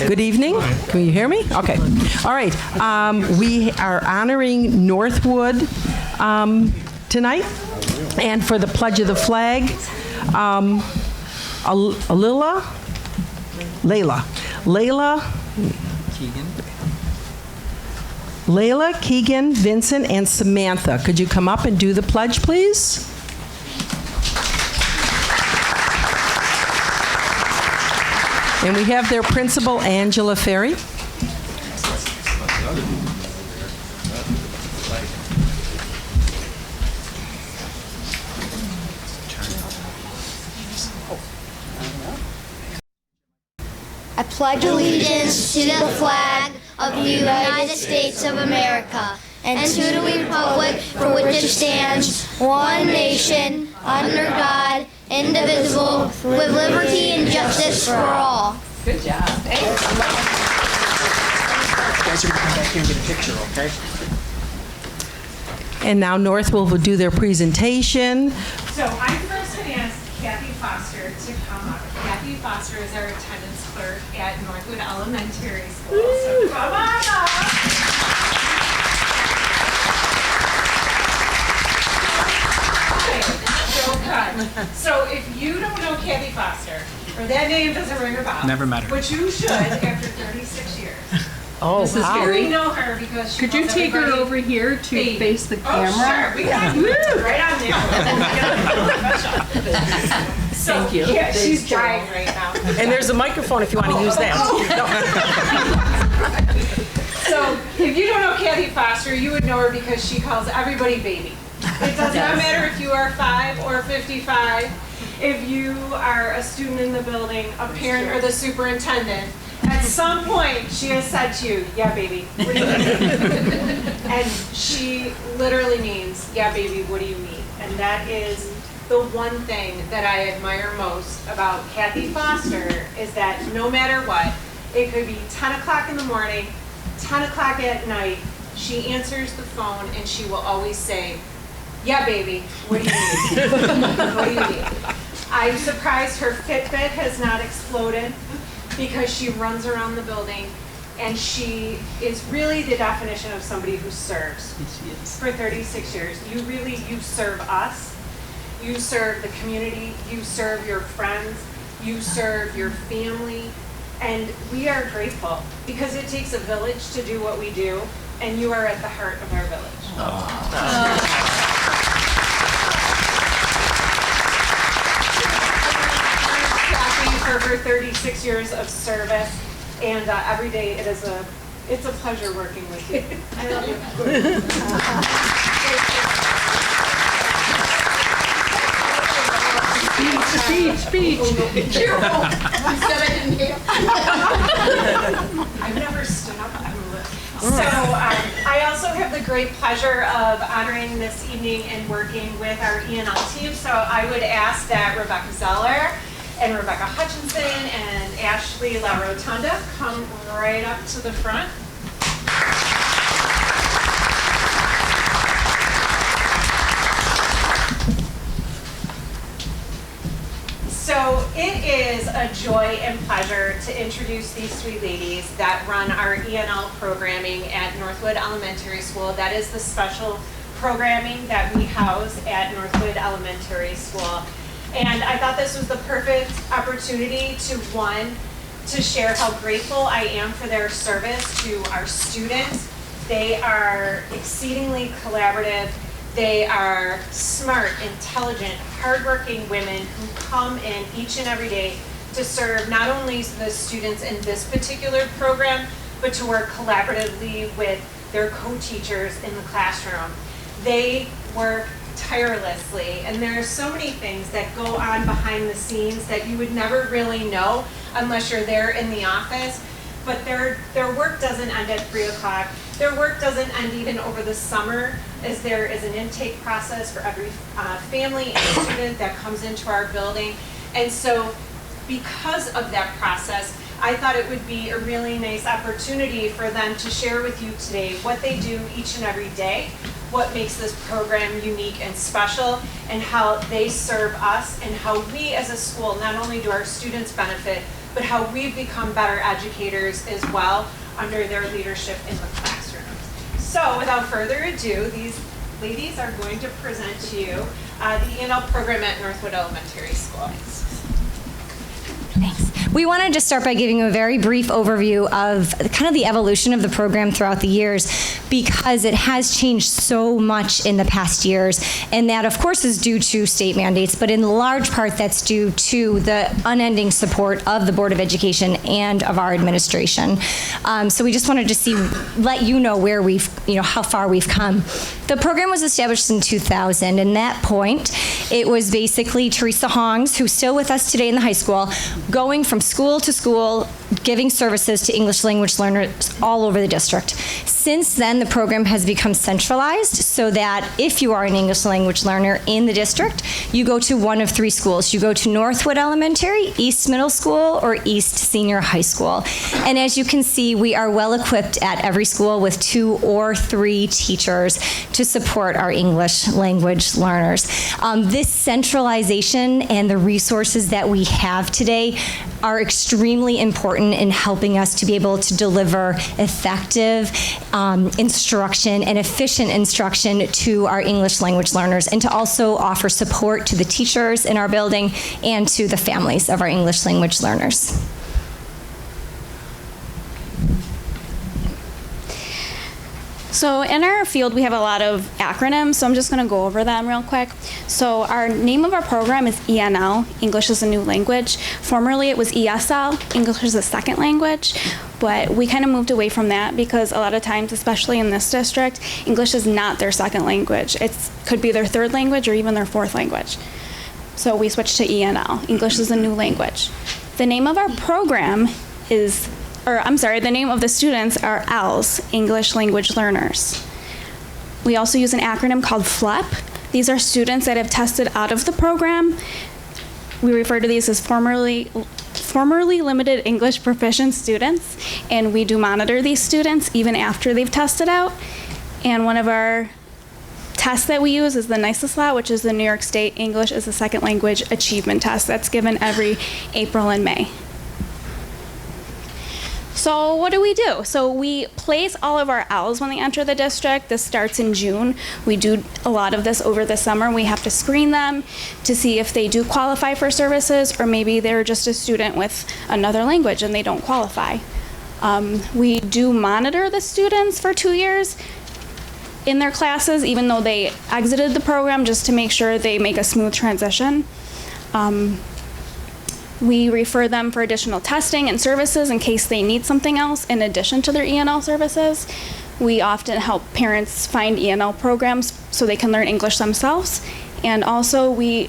Good evening. Can you hear me? Okay. All right. We are honoring Northwood tonight. And for the Pledge of the Flag, Layla, Keegan, Vincent, and Samantha. Could you come up and do the pledge, please? And we have their principal, Angela Ferry. I pledge allegiance to the flag of the United States of America and to the republic for which it stands, one nation, under God, indivisible, with liberty and justice for all. Good job. You guys are going to come back here and get a picture, okay? And now Northwood will do their presentation. So I'm first going to ask Kathy Foster to come up. Kathy Foster is our attendance clerk at Northwood Elementary School. So come on up. So if you don't know Kathy Foster, or that name doesn't ring a bell, Never met her. which you should after 36 years. Oh, This is wow. very- We know her because she Could you calls take her everybody over here to baby. face the Oh, camera? sure. We got right on there. So, Thank you. Yeah, she's dying right now. And there's a microphone if you want to use that. So if you don't know Kathy Foster, you would know her because she calls everybody baby. It does not matter if you are 5 or 55, if you are a student in the building, a parent, or the superintendent. At some point, she has said to you, yeah, baby, what do you need? And she literally means, yeah, baby, what do you need? And that is the one thing that I admire most about Kathy Foster is that no matter what, it could be 10 o'clock in the morning, 10 o'clock at night, she answers the phone and she will always say, yeah, baby, what do you need? What do you need? I'm surprised her Fitbit has not exploded because she runs around the building and she is really the definition of somebody who serves. For 36 years. You serve us, you serve the community, you serve your friends, you serve your family, and we are grateful because it takes a village to do what we do, and you are at the heart of our village. Kathy for her 36 years of service, and every day it's a pleasure working with you. I love you. Speech. I've never stood up. So I also have the great pleasure of honoring this evening and working with our ENL team. So I would ask that Rebecca Zeller and Rebecca Hutchinson and Ashley La Rotunda come right up to the front. So it is a joy and pleasure to introduce these three ladies that run our ENL programming at Northwood Elementary School. That is the special programming that we house at Northwood Elementary School. And I thought this was the perfect opportunity to share how grateful I am for their service to our students. They are exceedingly collaborative. They are smart, intelligent, hardworking women who come in each and every day to serve not only the students in this particular program, but to work collaboratively with their co-teachers in the classroom. They work tirelessly, and there are so many things that go on behind the scenes that you would never really know unless you're there in the office. But their work doesn't end at 3 o'clock. Their work doesn't end even over the summer, as there is an intake process for every family and student that comes into our building. And so because of that process, I thought it would be a really nice opportunity for them to share with you today what they do each and every day, what makes this program unique and special, and how they serve us, and how we as a school, not only do our students benefit, but how we've become better educators as well under their leadership in the classroom. So without further ado, these ladies are going to present to you the ENL program at Northwood Elementary School. Thanks. We wanted to start by giving you a very brief overview of kind of the evolution of the program throughout the years, because it has changed so much in the past years, and that of course is due to state mandates, but in large part that's due to the unending support of the Board of Education and of our administration. So we just wanted to let you know where how far we've come. The program was established in 2000, and that point, it was basically Teresa Hongs, who's still with us today in the high school, going from school to school, giving services to English language learners all over the district. Since then, the program has become centralized so that if you are an English language learner in the district, you go to one of 3 schools. You go to Northwood Elementary, East Middle School, or East Senior High School. And as you can see, we are well equipped at every school with 2 or 3 teachers to support our English language learners. This centralization and the resources that we have today are extremely important in helping us to be able to deliver effective instruction and efficient instruction to our English language learners, and to also offer support to the teachers in our building and to the families of our English language learners. So in our field, we have a lot of acronyms, so I'm just going to go over them real quick. So our name of our program is ENL, English as a New Language. Formerly, it was ESL, English as a Second Language, but we kind of moved away from that because a lot of times, especially in this district, English is not their second language. It could be their third language or even their fourth language. So we switched to ENL, English as a New Language. The name of our program is the name of the students are ELLs, English Language Learners. We also use an acronym called FLEP. These are students that have tested out of the program. We refer to these as formerly limited English proficient students, and we do monitor these students even after they've tested out. And one of our tests that we use is the NYSSLAT, which is the New York State English as a Second Language Achievement Test. That's given every April and May. So what do? So we place all of our ELLs when they enter the district. This starts in June. We do a lot of this over the summer. We have to screen them to see if they do qualify for services, or maybe they're just a student with another language and they don't qualify. We do monitor the students for 2 years in their classes, even though they exited the program, just to make sure they make a smooth transition. We refer them for additional testing and services in case they need something else in addition to their ENL services. We often help parents find ENL programs so they can learn English themselves. And also we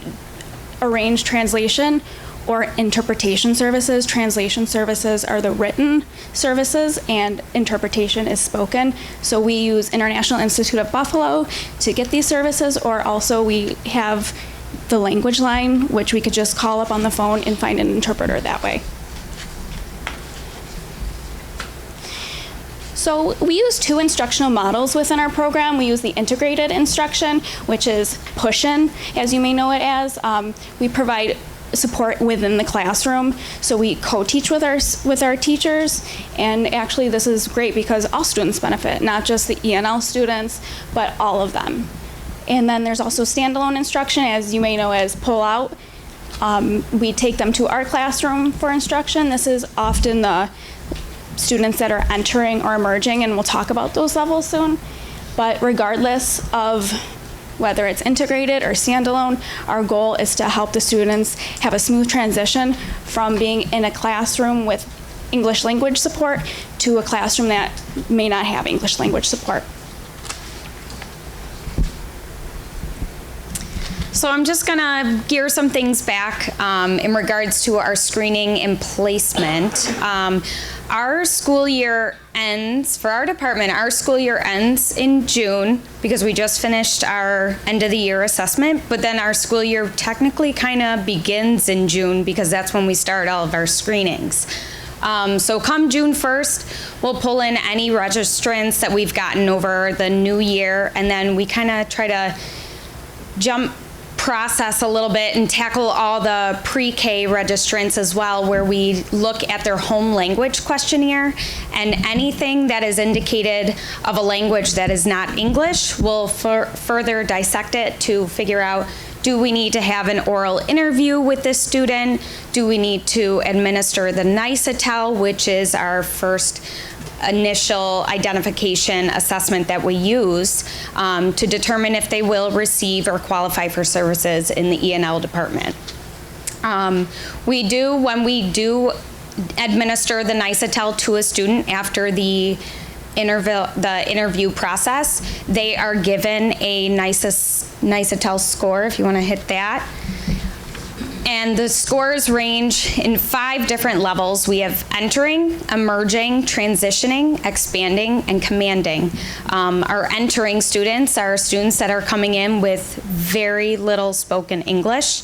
arrange translation or interpretation services. Translation services are the written services and interpretation is spoken. So we use International Institute of Buffalo to get these services, or also we have the language line, which we could just call up on the phone and find an interpreter that way. So we use 2 instructional models within our program. We use the integrated instruction, which is push-in, as you may know it as. We provide support within the classroom. So we co-teach with our teachers, and actually this is great because all students benefit, not just the ENL students, but all of them. And then there's also standalone instruction, as you may know as pull-out. We take them to our classroom for instruction. This is often the students that are entering or emerging, and we'll talk about those levels soon. But regardless of whether it's integrated or standalone, our goal is to help the students have a smooth transition from being in a classroom with English language support to a classroom that may not have English language support. So I'm just gonna gear some things back in regards to our screening and placement. Our school year ends, for our department, our school year ends in June because we just finished our end of the year assessment, but then our school year technically kind of begins in June because that's when we start all of our screenings. So come June 1st, we'll pull in any registrants that we've gotten over the new year, and then we kind of try to jump process a little bit and tackle all the pre-K registrants as well, where we look at their home language questionnaire, and anything that is indicated of a language that is not English, we'll further dissect it to figure out, do we need to have an oral interview with this student? Do we need to administer the NICETEL, which is our first initial identification assessment that we use to determine if they will receive or qualify for services in the ENL department. When we do administer the NICETEL to a student after the interview process, they are given a NICETEL score, if you want to hit that. And the scores range in 5 different levels. We have entering, emerging, transitioning, expanding, and commanding. Our entering students are students that are coming in with very little spoken English.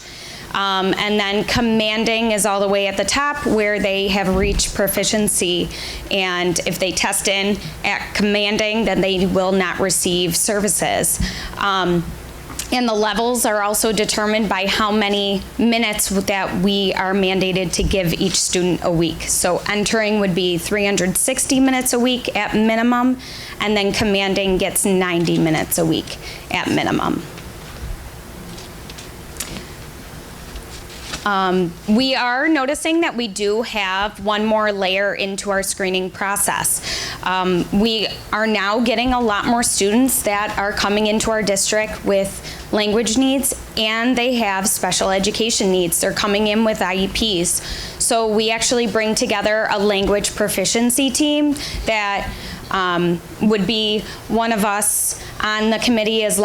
And then commanding is all the way at the top, where they have reached proficiency. And if they test in at commanding, then they will not receive services. And the levels are also determined by how many minutes that we are mandated to give each student a week. So entering would be 360 minutes a week at minimum, and then commanding gets 90 minutes a week at minimum. We are noticing that we do have one more layer into our screening process. We are now getting a lot more students that are coming into our district with language needs, and they have special education needs. They're coming in with IEPs. So we actually bring together a language proficiency team that would be one of us on the committee, as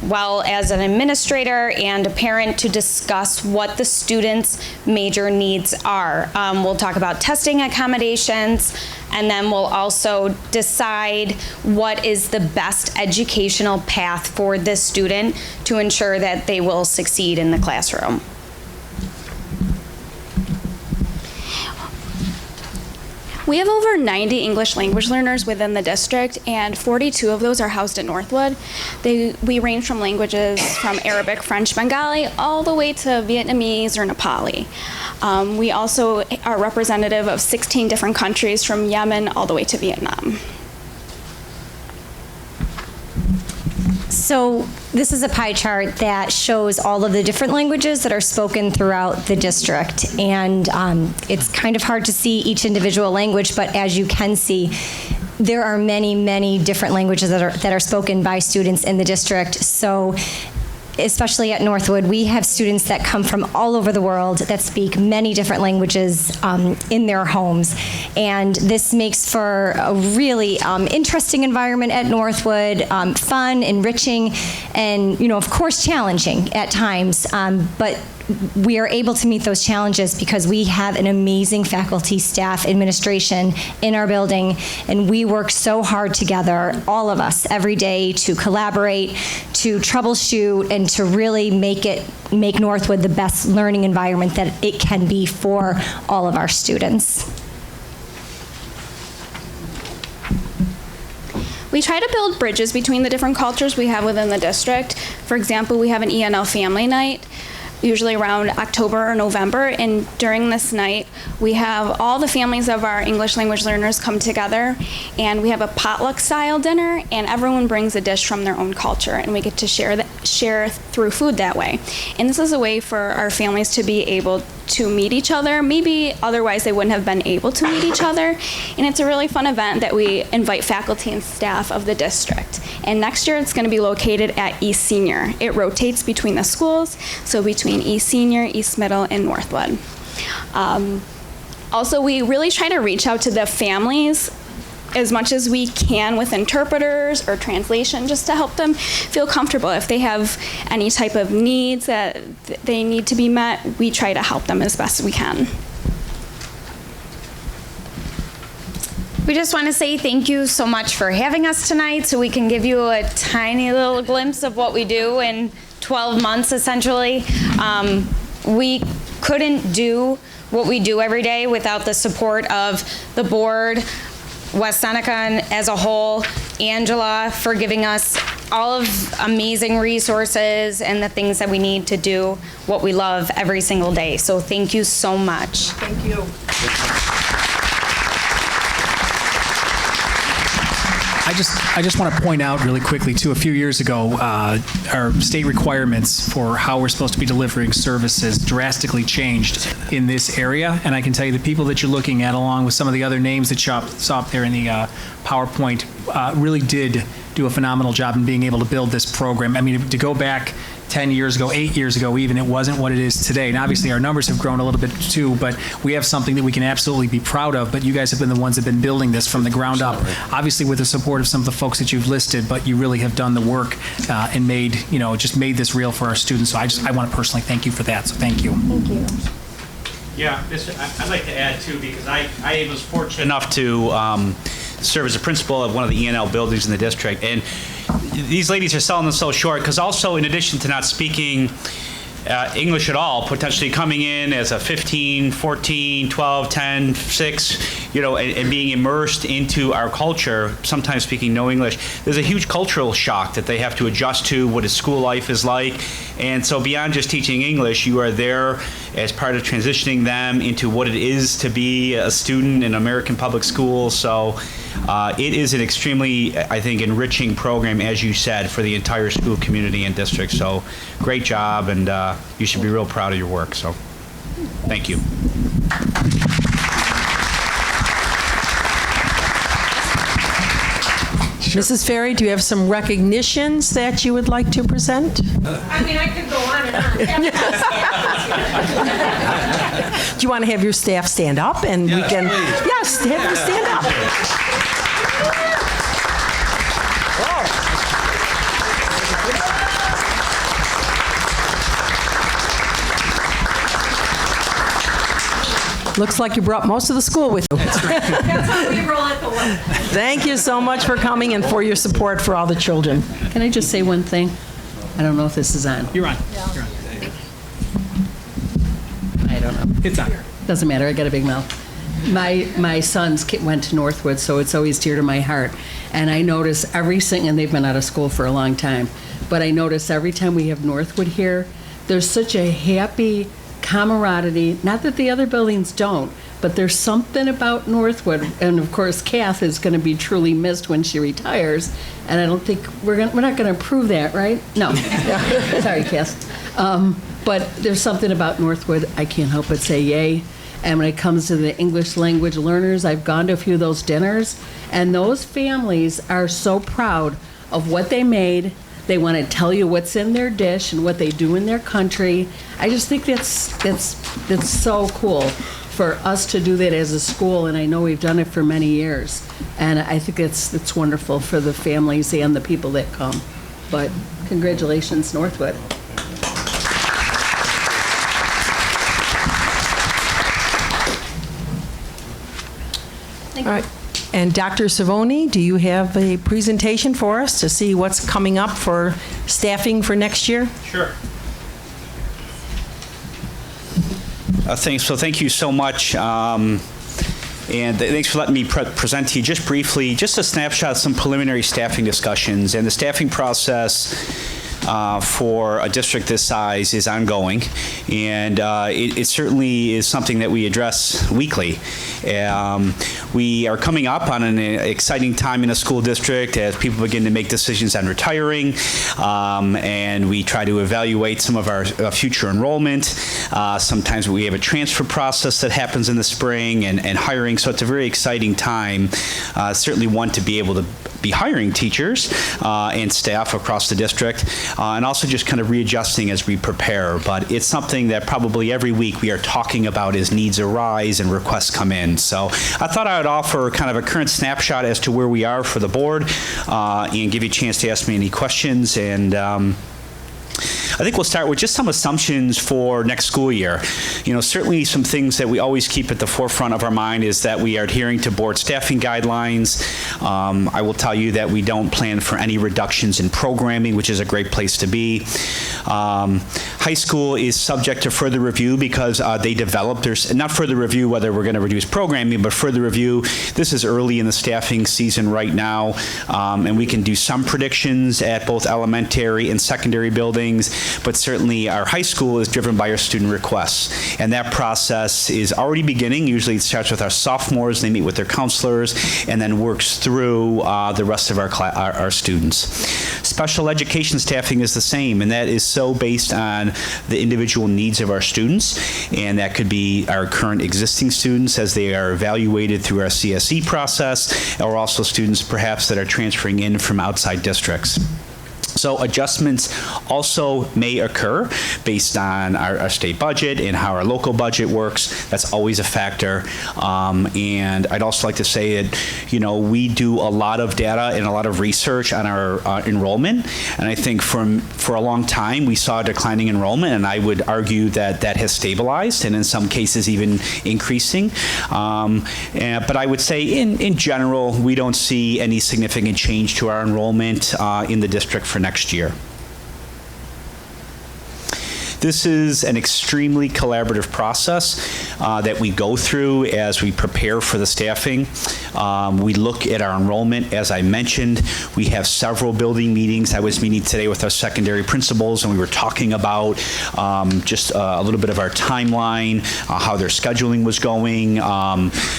well as an administrator and a parent, to discuss what the students' major needs are. We'll talk about testing accommodations, and then we'll also decide what is the best educational path for this student to ensure that they will succeed in the classroom. We have over 90 English language learners within the district, and 42 of those are housed at Northwood. We range from languages from Arabic, French, Bengali, all the way to Vietnamese or Nepali. We also are representative of 16 different countries, from Yemen all the way to Vietnam. So this is a pie chart that shows all of the different languages that are spoken throughout the district. And it's kind of hard to see each individual language, but as you can see, there are many, many different languages that are spoken by students in the district. So especially at Northwood, we have students that come from all over the world that speak many different languages in their homes. And this makes for a really interesting environment at Northwood, fun, enriching, and, of course, challenging at times. But we are able to meet those challenges because we have an amazing faculty, staff, administration in our building, and we work so hard together, all of us, every day to collaborate, to troubleshoot, and to really make Northwood the best learning environment that it can be for all of our students. We try to build bridges between the different cultures we have within the district. For example, we have an ENL Family Night, usually around October or November, and during this night we have all the families of our English language learners come together, and we have a potluck style dinner, and everyone brings a dish from their own culture, and we get to share through food that way. And this is a way for our families to be able to meet each other. Maybe otherwise they wouldn't have been able to meet each other, and it's a really fun event that we invite faculty and staff of the district. And next year it's going to be located at East Senior. It rotates between the schools, so between East Senior, East Middle, and Northwood. Also, we really try to reach out to the families as much as we can with interpreters or translation, just to help them feel comfortable. If they have any type of needs that they need to be met, we try to help them as best we can. We just want to say thank you so much for having us tonight, so we can give you a tiny little glimpse of what we do in 12 months, essentially. We couldn't do what we do every day without the support of the board, West Seneca as a whole, Angela for giving us all of amazing resources and the things that we need to do what we love every single day. So thank you so much. Thank you. I just want to point out really quickly, too, a few years ago, our state requirements for how we're supposed to be delivering services drastically changed in this area. And I can tell you the people that you're looking at, along with some of the other names that you saw up there in the PowerPoint, really did do a phenomenal job in being able to build this program. I mean, to go back 10 years ago, 8 years ago even, it wasn't what it is today. And obviously our numbers have grown a little bit too, but we have something that we can absolutely be proud of. But you guys have been the ones that have been building this from the ground up. Obviously with the support of some of the folks that you've listed, but you really have done the work and made, just made this real for our students. So I want to personally thank you for that. So thank you. Thank you. Yeah, I'd like to add too, because I was fortunate enough to serve as a principal of one of the ENL buildings in the district. And these ladies are selling themselves short because also, in addition to not speaking English at all, potentially coming in as a 15, 14, 12, 10, 6, and being immersed into our culture, sometimes speaking no English, there's a huge cultural shock that they have to adjust to what a school life is like. And so beyond just teaching English, you are there as part of transitioning them into what it is to be a student in American public schools. So it is an extremely, I think, enriching program, as you said, for the entire school community and district. So great job, and you should be real proud of your work. So thank you. Mrs. Ferry, do you have some recognitions that you would like to present? I mean, I could go on and on. Do you want to have your staff stand up and we can? Yes, have them stand up. Looks like you brought most of the school with you. That's how we roll at the work. Thank you so much for coming and for your support for all the children. Can I just say one thing? I don't know if this is on. You're on. Yeah. You're on. I don't know. It's on. Doesn't matter. I got a big mouth. My sons went to Northwood, so it's always dear to my heart. And I notice and they've been out of school for a long time, but I notice every time we have Northwood here, there's such a happy camaraderie. Not that the other buildings don't, but there's something about Northwood. And of course, Kath is going to be truly missed when she retires. And I don't think we're not going to approve that, right? No. Sorry, Kath. But there's something about Northwood I can't help but say yay. And when it comes to the English language learners, I've gone to a few of those dinners, and those families are so proud of what they made. They want to tell you what's in their dish and what they do in their country. I just think that's so cool for us to do that as a school, and I know we've done it for many years. And I think it's wonderful for the families and the people that come. But congratulations, Northwood. All right. And Dr. Cervoni, do you have a presentation for us to see what's coming up for staffing for next year? Sure. Thank you so much. And thanks for letting me present to you just briefly, just a snapshot of some preliminary staffing discussions. And the staffing process for a district this size is ongoing, and it certainly is something that we address weekly. We are coming up on an exciting time in a school district as people begin to make decisions on retiring, and we try to evaluate some of our future enrollment. Sometimes we have a transfer process that happens in the spring and hiring, so it's a very exciting time. Certainly one to be able to be hiring teachers and staff across the district, and also just kind of readjusting as we prepare. But it's something that probably every week we are talking about as needs arise and requests come in. So I thought I would offer kind of a current snapshot as to where we are for the board and give you a chance to ask me any questions. And I think we'll start with just some assumptions for next school year. You know, certainly some things that we always keep at the forefront of our mind is that we are adhering to board staffing guidelines. I will tell you that we don't plan for any reductions in programming, which is a great place to be. High school is subject to further review because they developed there's not further review whether we're going to reduce programming, but further review. This is early in the staffing season right now, and we can do some predictions at both elementary and secondary buildings, but certainly our high school is driven by our student requests, and that process is already beginning. Usually it starts with our sophomores, they meet with their counselors, and then works through the rest of our students. Special education staffing is the same, and that is so based on the individual needs of our students, and that could be our current existing students as they are evaluated through our CSE process, or also students perhaps that are transferring in from outside districts. So adjustments also may occur based on our state budget and how our local budget works. That's always a factor. And I'd also like to say that, you know, we do a lot of data and a lot of research on our enrollment. And I think for a long time, we saw declining enrollment, and I would argue that that has stabilized and in some cases even increasing. But I would say in general, we don't see any significant change to our enrollment in the district for next year. This is an extremely collaborative process that we go through as we prepare for the staffing. We look at our enrollment, as I mentioned. We have several building meetings. I was meeting today with our secondary principals, and we were talking about just a little bit of our timeline, how their scheduling was going,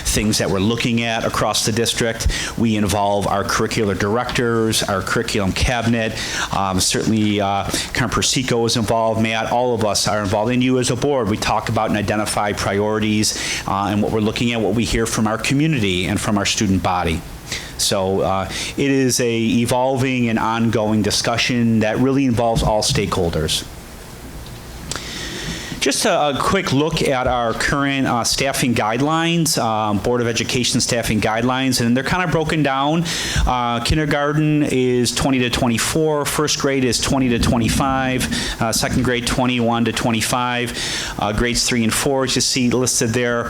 things that we're looking at across the district. We involve our curricular directors, our curriculum cabinet. Certainly, Karen Persico is involved, Matt, all of us are involved, and you as a board. We talk about and identify priorities and what we're looking at, what we hear from our community and from our student body. So it is a evolving and ongoing discussion that really involves all stakeholders. Just a quick look at our current staffing guidelines, Board of Education staffing guidelines, and they're kind of broken down. Kindergarten is 20 to 24, first grade is 20 to 25, second grade 21 to 25, grades 3 and 4 as you see listed there.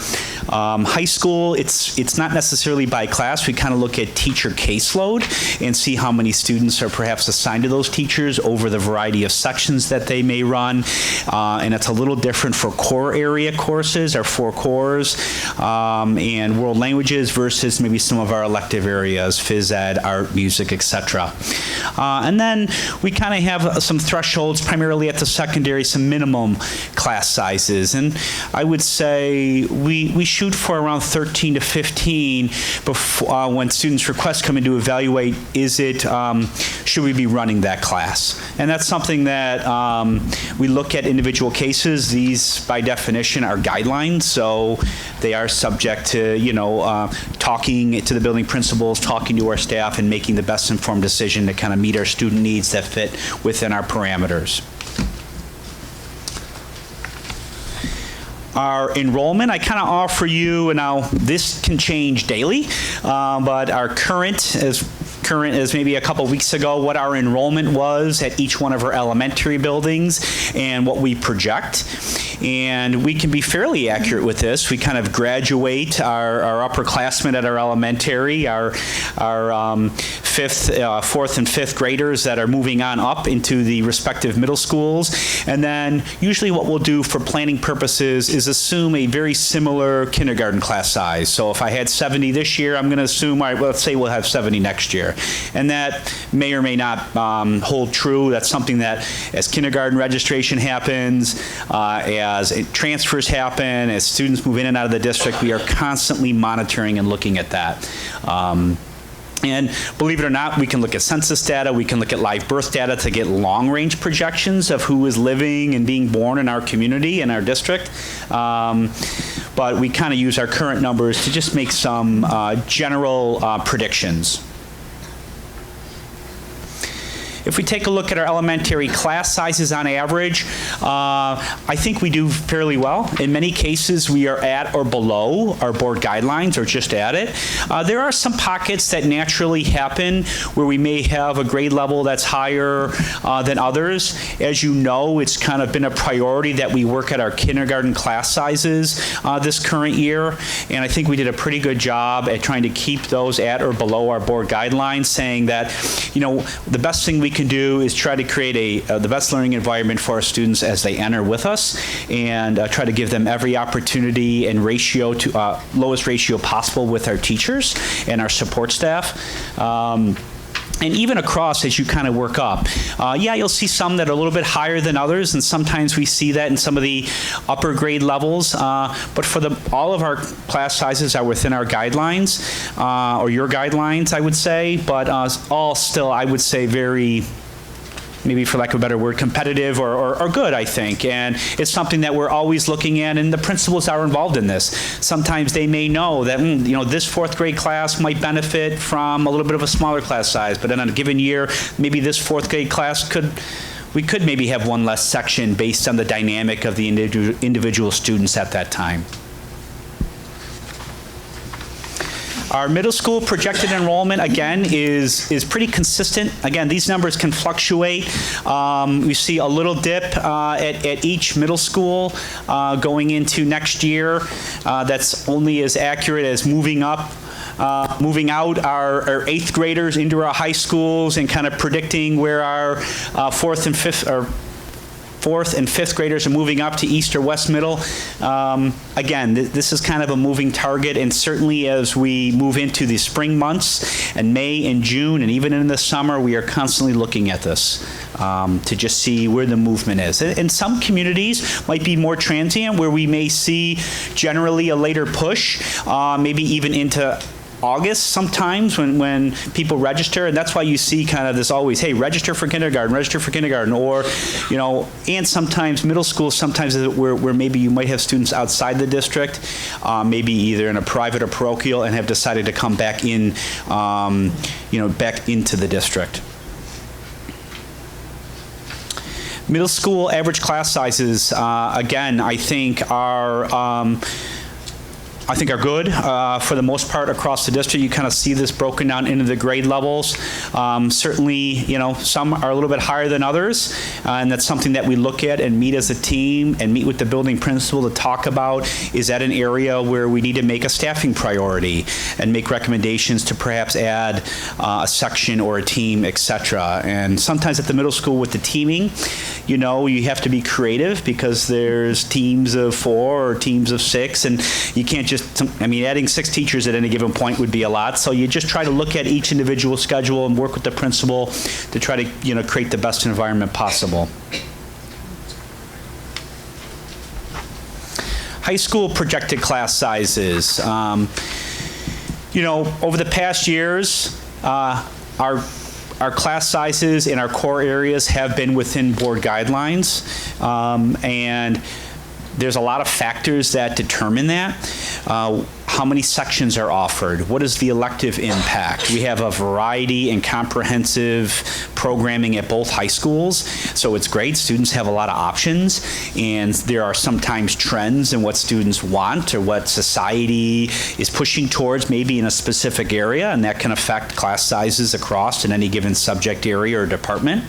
High school, it's not necessarily by class. We kind of look at teacher caseload and see how many students are perhaps assigned to those teachers over the variety of sections that they may run, and it's a little different for core area courses, our 4 cores, and world languages versus maybe some of our elective areas, phys ed, art, music, etc. And then we kind of have some thresholds, primarily at the secondary, some minimum class sizes. And I would say we shoot for around 13 to 15 before, when students' requests come in to evaluate, should we be running that class? And that's something that we look at individual cases. These, by definition, are guidelines, so they are subject to, talking to the building principals, talking to our staff, and making the best informed decision to kind of meet our student needs that fit within our parameters. Our enrollment, I kind of offer you, and now this can change daily, but our current as maybe a couple weeks ago, what our enrollment was at each one of our elementary buildings and what we project. And we can be fairly accurate with this. We kind of graduate our upperclassmen at our elementary, our 4th and 5th graders that are moving on up into the respective middle schools. And then usually what we'll do for planning purposes is assume a very similar kindergarten class size. So if I had 70 this year, I'm going to assume, all right, well, let's say we'll have 70 next year. And that may or may not hold true. That's something that as kindergarten registration happens, as transfers happen, as students move in and out of the district, we are constantly monitoring and looking at that. And believe it or not, we can look at census data, we can look at live birth data to get long-range projections of who is living and being born in our community, in our district. But we kind of use our current numbers to just make some general predictions. if we take a look at our elementary class sizes on average, I think we do fairly well. In many cases, we are at or below our board guidelines or just at it. There are some pockets that naturally happen where we may have a grade level that's higher than others. As you know, it's kind of been a priority that we work at our kindergarten class sizes this current year, and I think we did a pretty good job at trying to keep those at or below our board guidelines, saying that, you know, the best thing we can do is try to create the best learning environment for our students as they enter with us, and try to give them every opportunity and ratio to lowest ratio possible with our teachers and our support staff. And even across, as you kind of work up, yeah, you'll see some that are a little bit higher than others, and sometimes we see that in some of the upper grade levels. But for all of our class sizes are within our guidelines, or your guidelines, I would say. But all still, I would say, very, maybe for lack of a better word, competitive or good, I think. And it's something that we're always looking at, and the principals are involved in this. Sometimes they may know that, you know, this fourth grade class might benefit from a little bit of a smaller class size, but in a given year, maybe this fourth grade class we could maybe have one less section based on the dynamic of the individual students at that time. Our middle school projected enrollment, again, is pretty consistent. Again, these numbers can fluctuate. We see a little dip at each middle school going into next year. That's only as accurate as moving out our eighth graders into our high schools and kind of predicting where our fourth and fifth graders are moving up to East or West Middle. Again, this is kind of a moving target, and certainly as we move into the spring months and May and June and even in the summer, we are constantly looking at this to just see where the movement is. And some communities might be more transient, where we may see generally a later push, maybe even into August sometimes when people register, and that's why you see kind of this always, hey, register for kindergarten, or, you know, and sometimes middle school, sometimes where maybe you might have students outside the district, maybe either in a private or parochial, and have decided to come back in, you know, back into the district. Middle school average class sizes, again, I think are good for the most part across the district. You kind of see this broken down into the grade levels. Certainly, you know, some are a little bit higher than others, and that's something that we look at and meet as a team and meet with the building principal to talk about. Is that an area where we need to make a staffing priority and make recommendations to perhaps add a section or a team, et cetera. And sometimes at the middle school with the teaming, you know, you have to be creative because there's teams of 4 or teams of 6, and you can't just, I mean, adding 6 teachers at any given point would be a lot. So you just try to look at each individual schedule and work with the principal to try to, you know, create the best environment possible. High school projected class sizes. You know, over the past years, our class sizes in our core areas have been within board guidelines, and there's a lot of factors that determine that. How many sections are offered? What is the elective impact? We have a variety and comprehensive programming at both high schools, so it's great. Students have a lot of options, and there are sometimes trends in what students want or what society is pushing towards maybe in a specific area, and that can affect class sizes across in any given subject area or department.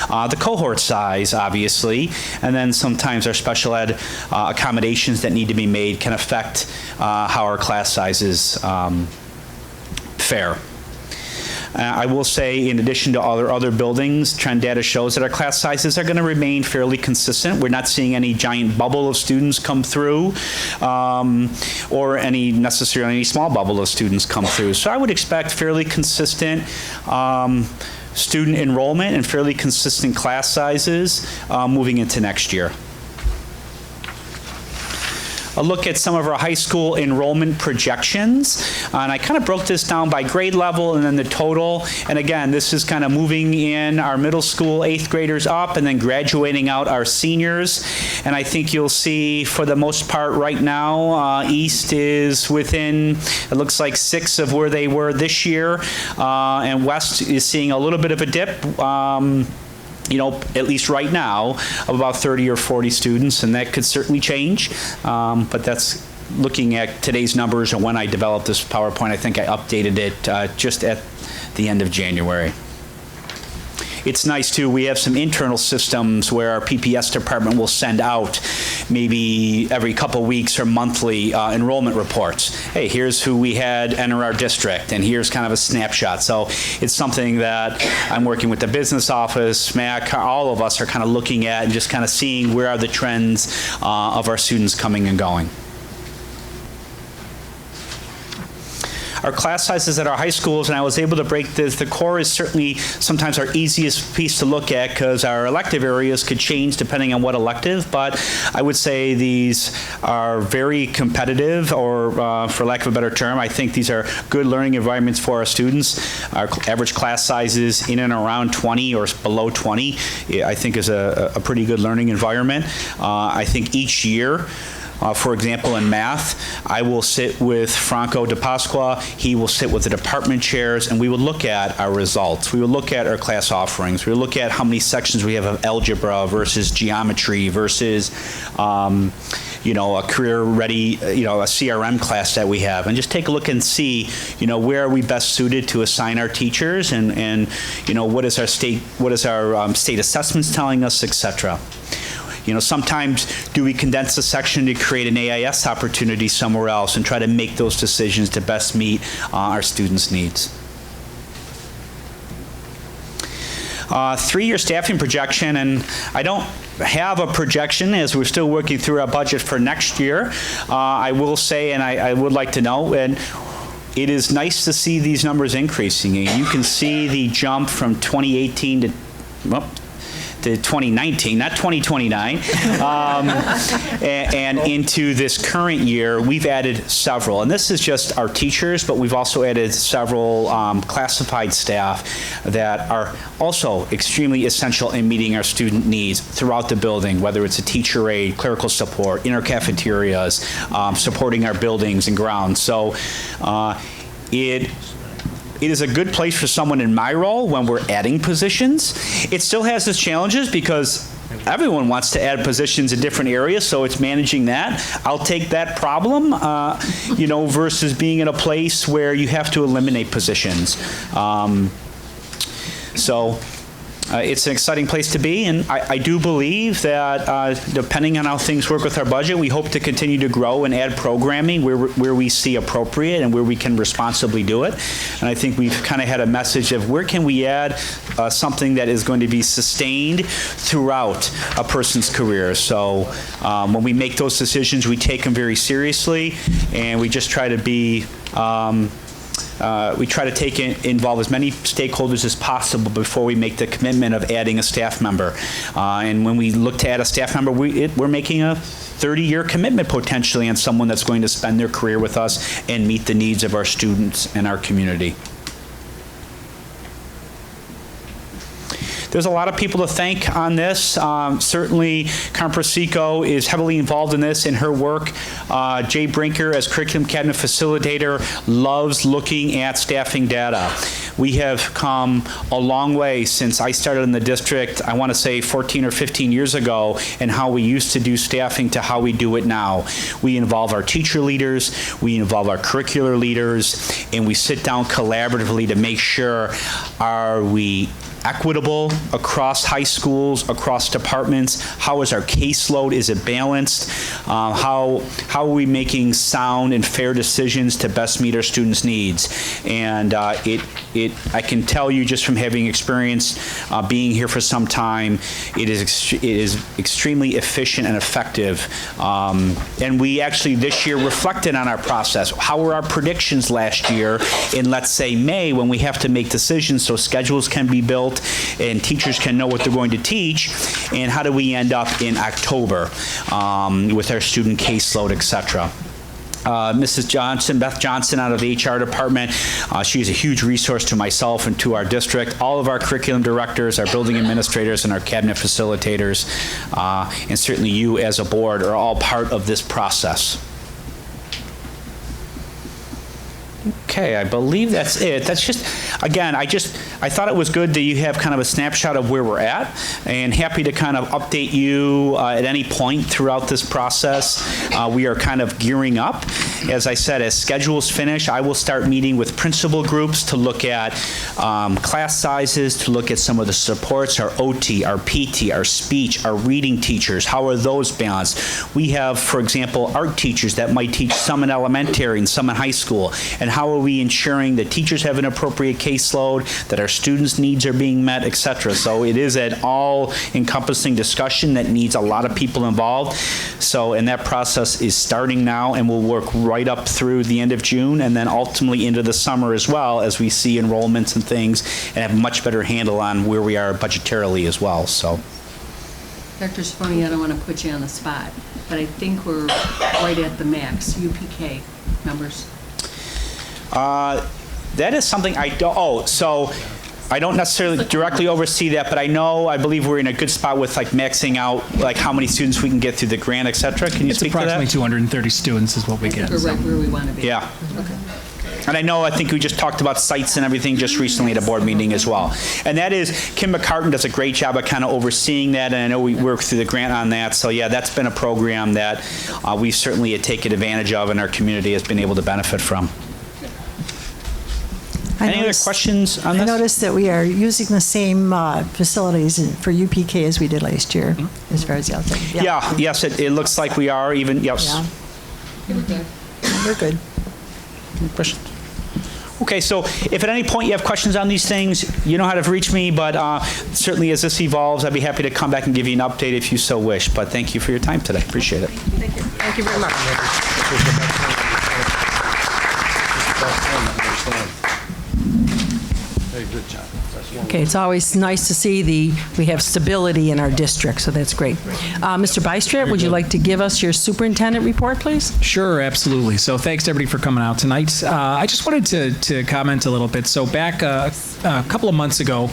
The cohort size, obviously, and then sometimes our special ed accommodations that need to be made can affect how our class sizes fare. I will say, in addition to other buildings, trend data shows that our class sizes are going to remain fairly consistent. We're not seeing any giant bubble of students come through, or necessarily any small bubble of students come through. So I would expect fairly consistent student enrollment and fairly consistent class sizes moving into next year. a look at some of our high school enrollment projections. And I kind of broke this down by grade level and then the total. And again, this is kind of moving in our middle school 8th graders up and then graduating out our seniors. And I think you'll see for the most part right now, East is within, it looks like 6 of where they were this year. And West is seeing a little bit of a dip. At least right now, of about 30 or 40 students, and that could certainly change. But that's looking at today's numbers, and when I developed this PowerPoint, I think I updated it just at the end of January. It's nice, too, we have some internal systems where our PPS department will send out maybe every couple weeks or monthly enrollment reports. Hey, here's who we had enter our district, and here's kind of a snapshot. So it's something that I'm working with the business office, MAC, all of us are kind of looking at and just kind of seeing where are the trends of our students coming and going. Our class sizes at our high schools, and I was able to break this. The core is certainly sometimes our easiest piece to look at because our elective areas could change depending on what elective, but I would say these are very competitive, or for lack of a better term, I think these are good learning environments for our students. Our average class sizes in and around 20 or below 20, I think is a pretty good learning environment. I think each year, for example, in math, I will sit with Franco De Pasqua, he will sit with the department chairs, and we will look at our results. We will look at our class offerings. We will look at how many sections we have of algebra versus geometry versus, a career-ready, a CRM class that we have, and just take a look and see, where are we best suited to assign our teachers, and what is our state assessments telling us, etc. Sometimes do we condense a section to create an AIS opportunity somewhere else and try to make those decisions to best meet our students' needs. 3-year staffing projection, and I don't have a projection as we're still working through our budget for next year. I will say, and I would like to know, and it is nice to see these numbers increasing. You can see the jump from 2018 to 2019, not 2029, and into this current year, we've added several. And this is just our teachers, but we've also added several classified staff that are also extremely essential in meeting our student needs throughout the building, whether it's a teacher aide, clerical support, in our cafeterias, supporting our buildings and grounds. So it is a good place for someone in my role when we're adding positions. It still has its challenges because everyone wants to add positions in different areas, so it's managing that. I'll take that problem, versus being in a place where you have to eliminate positions. It's an exciting place to be, and I do believe that depending on how things work with our budget, we hope to continue to grow and add programming where we see appropriate and where we can responsibly do it. And I think we've kind of had a message of where can we add something that is going to be sustained throughout a person's career. So when we make those decisions, we take them very seriously, and we just try to be we try to involve as many stakeholders as possible before we make the commitment of adding a staff member. And when we look to add a staff member, we're making a 30-year commitment potentially on someone that's going to spend their career with us and meet the needs of our students and our community. There's a lot of people to thank on this. Certainly, Comprasico is heavily involved in this in her work. Jay Brinker, as curriculum cabinet facilitator, loves looking at staffing data. We have come a long way since I started in the district, I want to say 14 or 15 years ago, and how we used to do staffing to how we do it now. We involve our teacher leaders, we involve our curricular leaders, and we sit down collaboratively to make sure, are we equitable across high schools, across departments? How is our caseload? Is it balanced? How are we making sound and fair decisions to best meet our students' needs? And I can tell you just from having experience being here for some time, it is extremely efficient and effective. And we actually this year reflected on our process. How were our predictions last year in, let's say, May, when we have to make decisions so schedules can be built built and teachers can know what they're going to teach, and how do we end up in October with our student caseload, et cetera. Mrs. Johnson, Beth Johnson out of the HR department, she's a huge resource to myself and to our district. All of our curriculum directors, our building administrators, and our cabinet facilitators, and certainly you as a board are all part of this process. Okay, I believe that's it. That's just, again, I thought it was good that you have kind of a snapshot of where we're at, and happy to kind of update you at any point throughout this process. We are kind of gearing up. As I said, as schedules finish, I will start meeting with principal groups to look at class sizes, to look at some of the supports, our OT, our PT, our speech, our reading teachers. How are those balanced? We have, for example, art teachers that might teach some in elementary and some in high school. And how are we ensuring that teachers have an appropriate caseload, that our students' needs are being met, et cetera. So it is an all-encompassing discussion that needs a lot of people involved. So, and that process is starting now and will work right up through the end of June, and then ultimately into the summer as well, as we see enrollments and things, and have a much better handle on where we are budgetarily as well. So, Dr. Cervoni, I don't want to put you on the spot, but I think we're right at the max, UPK numbers. that is something I don't, so I don't necessarily directly oversee that, but I believe we're in a good spot with like maxing out like how many students we can get through the grant, et cetera. Can you speak to that? It's approximately 230 students is what we get. We're right where we want to be. Yeah. Okay. And I think we just talked about sites and everything just recently at a board meeting as well. And that is, Kim McCartan does a great job of kind of overseeing that, and I know we work through the grant on that. So yeah, that's been a program that we certainly have taken advantage of and our community has been able to benefit from. Any other questions on this? I noticed that we are using the same facilities for UPK as we did last year, as far as the outside. Yeah, yes, it looks like we are even, yes. Yeah. We're good. Any questions? Okay, so if at any point you have questions on these things, you know how to reach me, but certainly as this evolves, I'd be happy to come back and give you an update if you so wish. But thank you for your time today. Appreciate it. Thank you. Thank you very much. Okay, it's always nice to see we have stability in our district, so that's great. Mr. Bystrat, would you like to give us your superintendent report, please? Sure, absolutely. So thanks to everybody for coming out tonight. I just wanted to comment a little bit. So back a couple of months ago,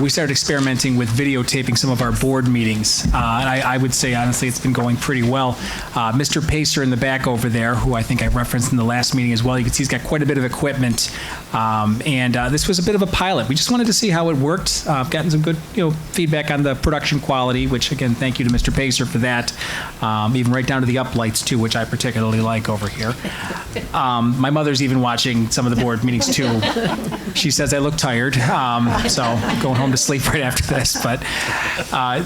we started experimenting with videotaping some of our board meetings. And I would say, honestly, it's been going pretty well. Mr. Pacer in the back over there, who I think I referenced in the last meeting as well, you can see he's got quite a bit of equipment. And this was a bit of a pilot. We just wanted to see how it worked. I've gotten some good feedback on the production quality, which, again, thank you to Mr. Pacer for that. Even right down to the uplights, too, which I particularly like over here. My mother's even watching some of the board meetings, too. She says I look tired, so going home to sleep right after this. But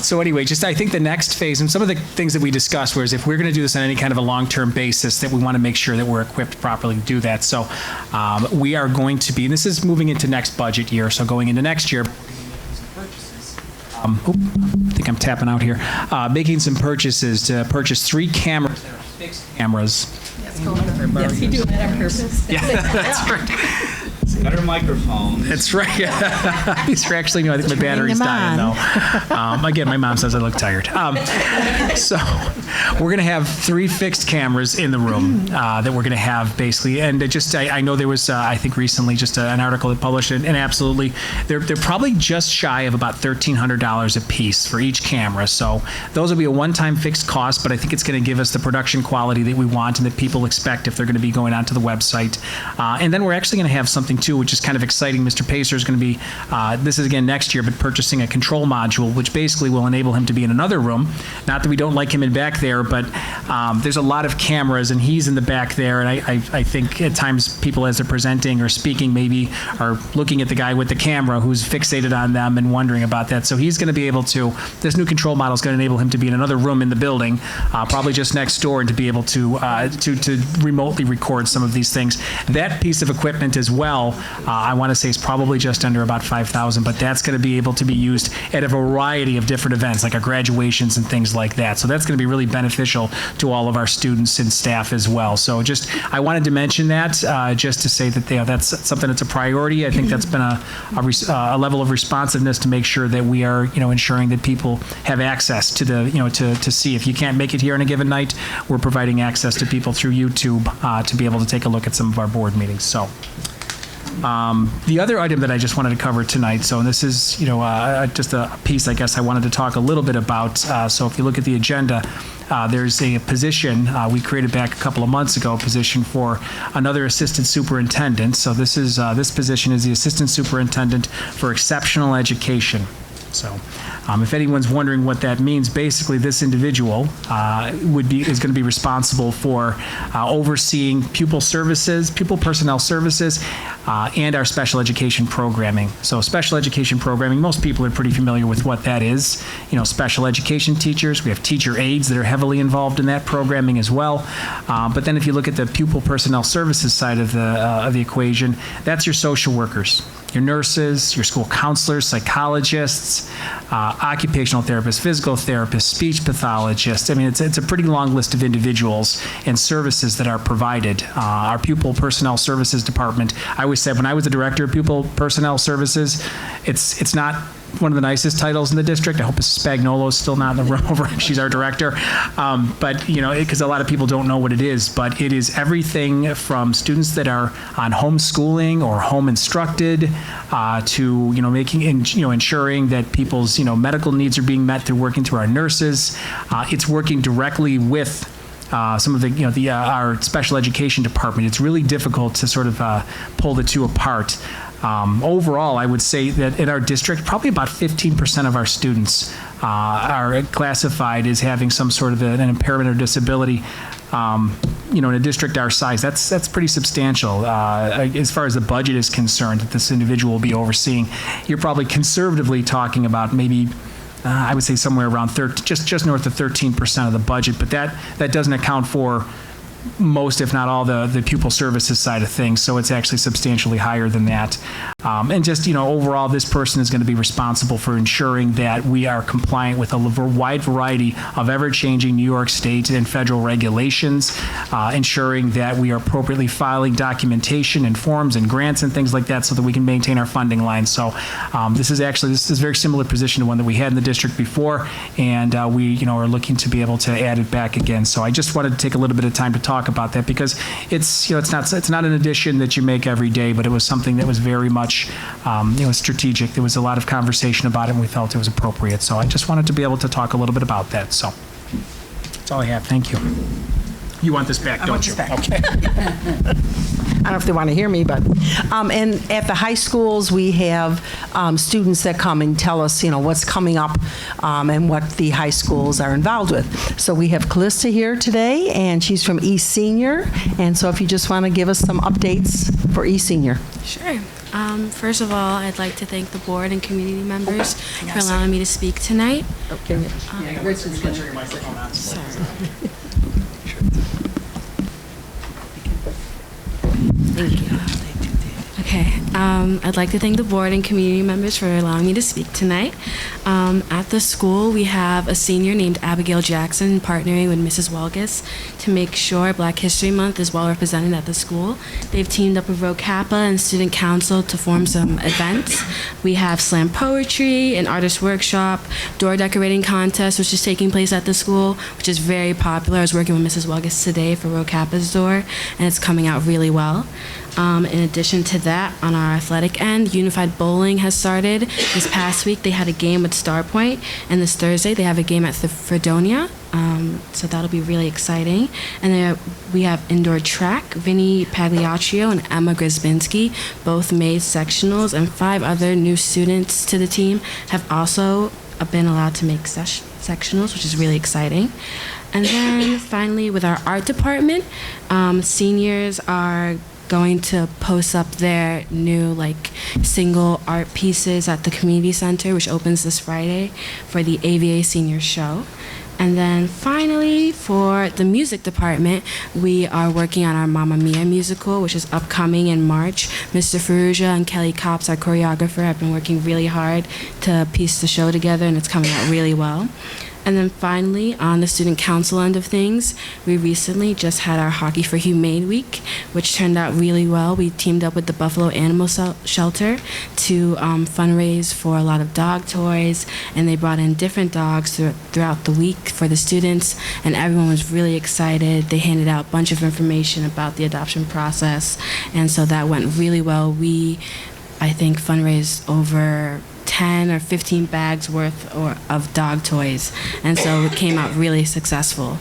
so anyway, just I think the next phase, and some of the things that we discussed was if we're going to do this on any kind of a long-term basis, that we want to make sure that we're equipped properly to do that. So we are going to be, and this is moving into next budget year, so going into next year, I think I'm tapping out here, making some purchases to purchase 3 cameras, fixed cameras. Yes, you do that on purpose. Yeah, that's right. Better microphone. That's right. These are actually new. I think my battery's dying, though. Again, my mom says I look tired. So we're going to have 3 fixed cameras in the room that we're going to have, basically. And I know there was, I think recently, just an article that published it, and absolutely, they're probably just shy of about $1,300 a piece for each camera. So those will be a one-time fixed cost, but I think it's going to give us the production quality that we want and that people expect if they're going to be going onto the website. And then we're actually going to have something too, which is kind of exciting. Mr. Pacer is going to be, this is again next year, but purchasing a control module, which basically will enable him to be in another room. Not that we don't like him in back there, but there's a lot of cameras and he's in the back there. And I think at times people as they're presenting or speaking maybe are looking at the guy with the camera who's fixated on them and wondering about that. So he's going to be able to, this new control model is going to enable him to be in another room in the building, probably just next door, and to be able to remotely record some of these things. That piece of equipment as well I want to say it's probably just under about 5,000, but that's going to be able to be used at a variety of different events, like our graduations and things like that. So that's going to be really beneficial to all of our students and staff as well. So just, I wanted to mention that just to say that that's something that's a priority. I think that's been a level of responsiveness to make sure that we are, ensuring that people have access to the, to see. If you can't make it here on a given night, we're providing access to people through YouTube to be able to take a look at some of our board meetings. So the other item that I just wanted to cover tonight, so this is, just a piece, I guess, I wanted to talk a little bit about. So if you look at the agenda, there's a position we created back a couple of months ago, a position for another assistant superintendent. So this position is the assistant superintendent for exceptional education. So if anyone's wondering what that means, basically this individual is going to be responsible for overseeing pupil personnel services, and our special education programming. So special education programming, most people are pretty familiar with what that is. Special education teachers, we have teacher aides that are heavily involved in that programming as well. But then if you look at the pupil personnel services side of the equation, that's your social workers, your nurses, your school counselors, psychologists, occupational therapists, physical therapists, speech pathologists. I mean, it's a pretty long list of individuals and services that are provided. Our pupil personnel services department, I always said when I was the director of pupil personnel services, it's not one of the nicest titles in the district. I hope Mrs. Spagnolo is still not in the room over. She's our director. But, because a lot of people don't know what it is, but it is everything from students that are on homeschooling or home instructed to, making, ensuring that people's, medical needs are being met through working through our nurses. It's working directly with some of the, our special education department. It's really difficult to sort of pull the two apart. Overall, I would say that in our district, probably about 15% of our students are classified as having some sort of an impairment or disability. In a district our size, that's pretty substantial. As far as the budget is concerned that this individual will be overseeing, you're probably conservatively talking about maybe I would say somewhere around just north of 13% of the budget, but that doesn't account for most, if not all, the pupil services side of things. So it's actually substantially higher than that. And just, overall, this person is going to be responsible for ensuring that we are compliant with a wide variety of ever-changing New York State and federal regulations, ensuring that we are appropriately filing documentation and forms and grants and things like that so that we can maintain our funding lines. So this is a very similar position to one that we had in the district before, and we, are looking to be able to add it back again. So I just wanted to take a little bit of time to talk about that because it's not an addition that you make every day, but it was something that was very much strategic. There was a lot of conversation about it, and we felt it was appropriate. So I just wanted to be able to talk a little bit about that. So that's all I have. Thank you. You want this back, don't you? Okay. I don't know if they want to hear me, but and at the high schools we have students that come and tell us, what's coming up and what the high schools are involved with. So we have Callista here today, and she's from East Senior. And so if you just want to give us some updates for East Senior. Sure. First of all, I'd like to thank the board and community members for allowing me to speak tonight. Okay. Richard's going to your microphone on. Sorry. Thank you. Okay. I'd like to thank the board and community members for allowing me to speak tonight. At the school, we have a senior named Abigail Jackson partnering with Mrs. Walgus to make sure Black History Month is well represented at the school. They've teamed up with ROCAPA and Student Council to form some events. We have slam poetry, an artist workshop, door decorating contest, which is taking place at the school, which is very popular. I was working with Mrs. Walgus today for ROCAPA's door, and it's coming out really well. In addition to that, on our athletic end, Unified Bowling has started. This past week, they had a game with Star Point, and this Thursday, they have a game at the Fredonia. So that'll be really exciting. And then we have indoor track. Vinny Pagliaccio and Emma Grzybinski both made sectionals, and 5 other new students to the team have also been allowed to make sectionals, which is really exciting. And then finally, with our art department, seniors are going to post up their new single art pieces at the community center, which opens this Friday for the AVA Senior Show. And then finally, for the music department, we are working on our Mamma Mia musical, which is upcoming in March. Mr. Ferrugia and Kelly Copps, our choreographer, have been working really hard to piece the show together, and it's coming out really well. And then finally, on the student council end of things, we recently just had our Hockey for Humane Week, which turned out really well. We teamed up with the Buffalo Animal Shelter to fundraise for a lot of dog toys, and they brought in different dogs throughout the week for the students, and everyone was really excited. They handed out a bunch of information about the adoption process, and so that went really well. We, I think, fundraised over 10 or 15 bags worth of dog toys, and so it came out really successful.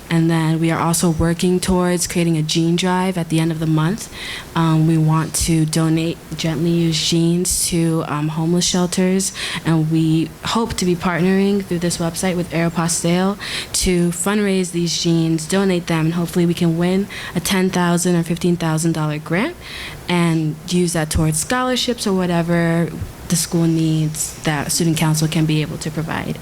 And then we are also working towards creating a jean drive at the end of the month. We want to donate gently used jeans to homeless shelters, and we hope to be partnering through this website with Aeropostale to fundraise these jeans, donate them, and hopefully we can win a $10,000 or $15,000 grant and use that towards scholarships or whatever the school needs that student council can be able to provide.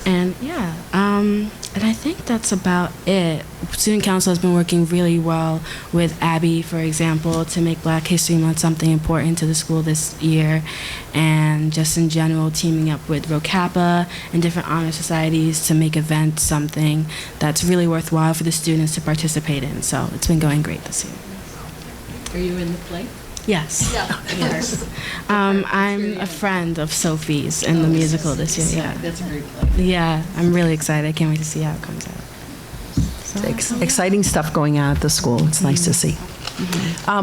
And yeah, and I think that's about it. Student council has been working really well with Abby, for example, to make Black History Month something important to the school this year, and just in general teaming up with Rho Kappa and different honor societies to make events something that's really worthwhile for the students to participate in. So it's been going great this year. Are you in the play? Yes. Yes. I'm a friend of Sophie's in the musical this year. Yeah. That's a great play. Yeah, I'm really excited. I can't wait to see how it comes out. So, Exciting stuff going on at the school. It's nice to see.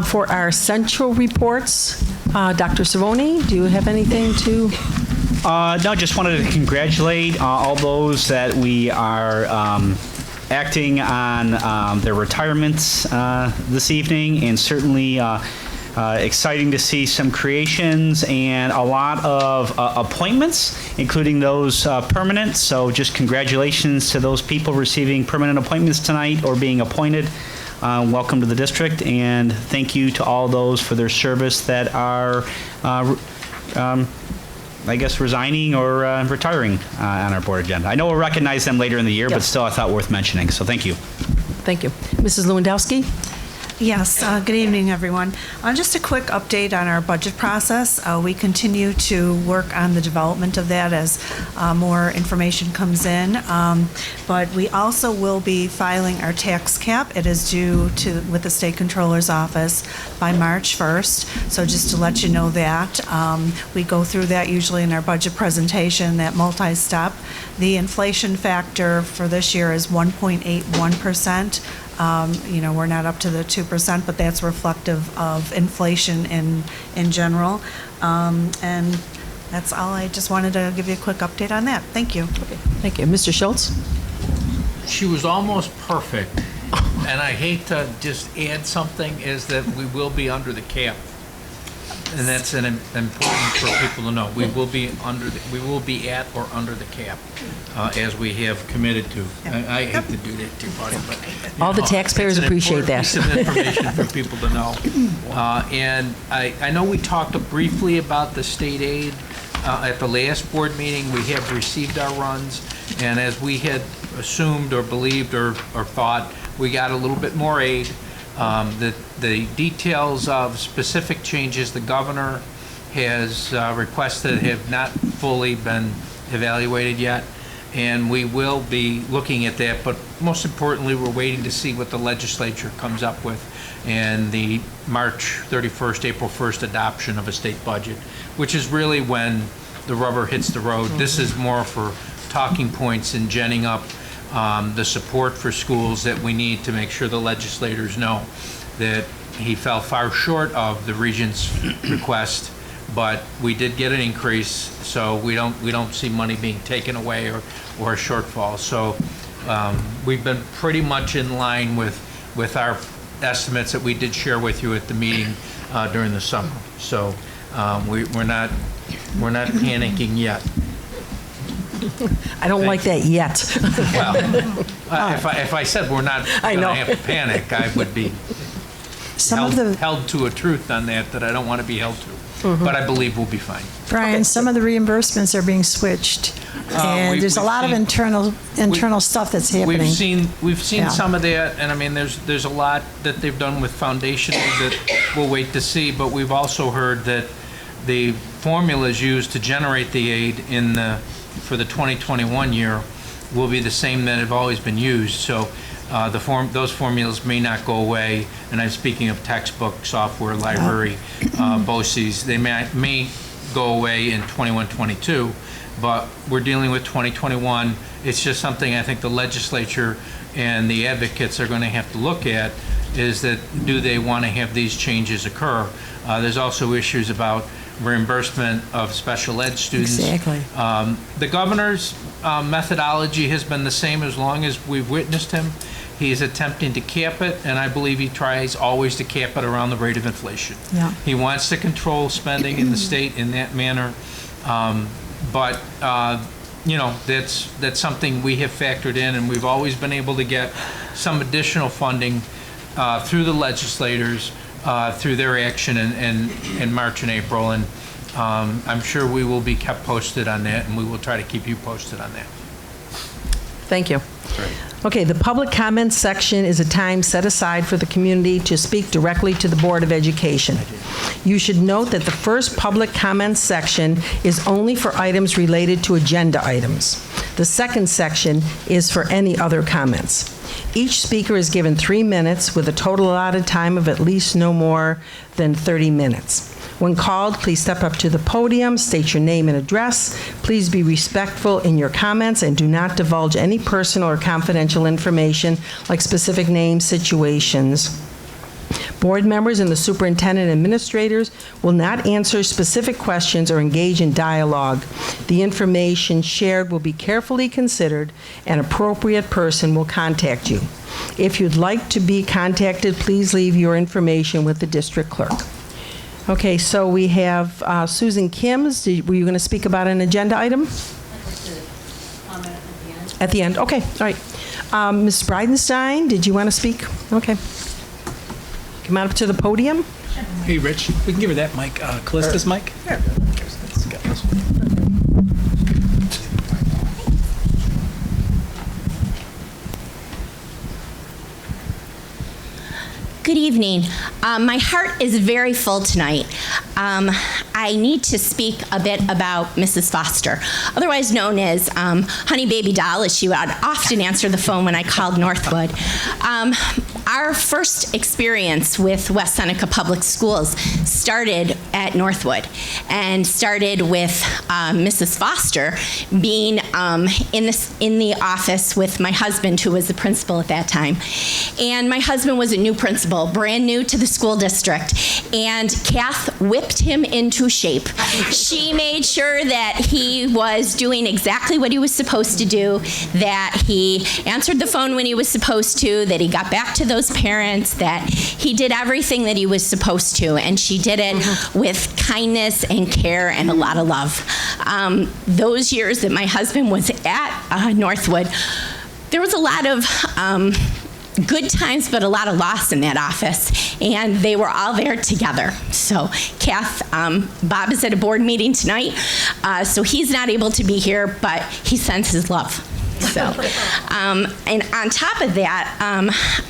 For our central reports, Dr. Cervoni, do you have anything to? No, just wanted to congratulate all those that we are acting on their retirements this evening, and certainly exciting to see some creations and a lot of appointments, including those permanent. So just congratulations to those people receiving permanent appointments tonight or being appointed. Welcome to the district, and thank you to all those for their service that are, I guess, resigning or retiring on our board agenda. I know we'll recognize them later in the year, but still I thought worth mentioning. So thank you. Thank you. Mrs. Lewandowski? Yes, good evening, everyone. Just a quick update on our budget process. We continue to work on the development of that as more information comes in. But we also will be filing our tax cap. It is due with the State Controller's Office by March 1st. So just to let you know that. We go through that usually in our budget presentation, that multi-step. The inflation factor for this year is 1.81%. We're not up to the 2%, but that's reflective of inflation in general. And that's all. I just wanted to give you a quick update on that. Thank you. Okay. Thank you. Mr. Schultz? She was almost perfect. And I hate to just add something, is that we will be under the cap. And that's important for people to know. We will be at or under the cap, as we have committed to. I hate to do that to you, buddy, but all the taxpayers appreciate that. It's an important piece of information for people to know. And I know we talked briefly about the state aid at the last board meeting. We have received our runs, and as we had assumed or believed or thought, we got a little bit more aid. The details of specific changes the governor has requested have not fully been evaluated yet, and we will be looking at that, but most importantly, we're waiting to see what the legislature comes up with and the March 31st, April 1st adoption of a state budget, which is really when the rubber hits the road. This is more for talking points and genning up the support for schools that we need to make sure the legislators know that he fell far short of the regent's request, but we did get an increase, so we don't see money being taken away or a shortfall. So we've been pretty much in line with our estimates that we did share with you at the meeting during the summer. So we're not panicking yet. I don't like that yet. Well, if I said we're not going to have to panic, I would be held to a truth on that I don't want to be held to. but I believe we'll be fine. Brian, some of the reimbursements are being switched, and there's a lot of internal stuff that's happening. We've seen Yeah. some of that, and I mean, there's a lot that they've done with foundation that we'll wait to see, but we've also heard that the formulas used to generate the aid for the 2021 year will be the same that have always been used. So those formulas may not go away, and I'm speaking of textbook, software, library, BOCES. They may go away in 21-22, but we're dealing with 2021. It's just something I think the legislature and the advocates are going to have to look at, is that do they want to have these changes occur? There's also issues about reimbursement of special ed students. Exactly. The governor's methodology has been the same as long as we've witnessed him. He is attempting to cap it, and I believe he tries always to cap it around the rate of inflation. Yeah. He wants to control spending in the state in that manner, but you know, that's something we have factored in, and we've always been able to get some additional funding through the legislators through their action in March and April, and I'm sure we will be kept posted on that, and we will try to keep you posted on that. Thank you. Okay, the public comment section is a time set aside for the community to speak directly to the Board of Education. You should note that the first public comment section is only for items related to agenda items. The second section is for any other comments. Each speaker is given 3 minutes with a total allotted time of at least no more than 30 minutes. When called, please step up to the podium, state your name and address. Please be respectful in your comments and do not divulge any personal or confidential information like specific names, situations. Board members and the superintendent administrators will not answer specific questions or engage in dialogue. The information shared will be carefully considered. An appropriate person will contact you. If you'd like to be contacted, please leave your information with the district clerk. Okay, so we have Susan Kims. Were you going to speak about an agenda item? At the end, okay, all right. Ms. Bridenstine, did you want to speak? Okay. Come on up to the podium. Hey, Rich, we can give her that mic, Callista's mic. Sure. Let's get this one. Good evening. My heart is very full tonight. I need to speak a bit about Mrs. Foster, otherwise known as Honey Baby Doll, as she would often answer the phone when I called Northwood. Our first experience with West Seneca Public Schools started at Northwood, and started with Mrs. Foster being in the office with my husband, who was the principal at that time. And my husband was a new principal, brand new to the school district, and Kath whipped him into shape. She made sure that he was doing exactly what he was supposed to do, that he answered the phone when he was supposed to, that he got back to those parents, that he did everything that he was supposed to, and she did it with kindness and care and a lot of love. Those years that my husband was at Northwood, there was a lot of good times, but a lot of loss in that office, and they were all there together. So Kath, Bob is at a board meeting tonight, so he's not able to be here, but he sends his love. So, and on top of that,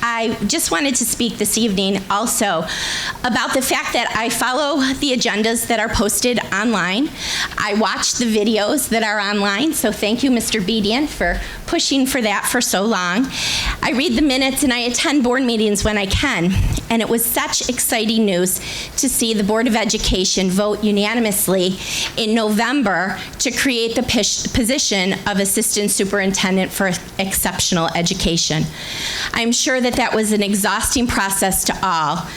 I just wanted to speak this evening also about the fact that I follow the agendas that are posted online. I watch the videos that are online, so thank you, Mr. Bedian, for pushing for that for so long. I read the minutes and I attend board meetings when I can, and it was such exciting news to see the Board of Education vote unanimously in November to create the position of Assistant Superintendent for Exceptional Education. I'm sure that that was an exhausting process to all.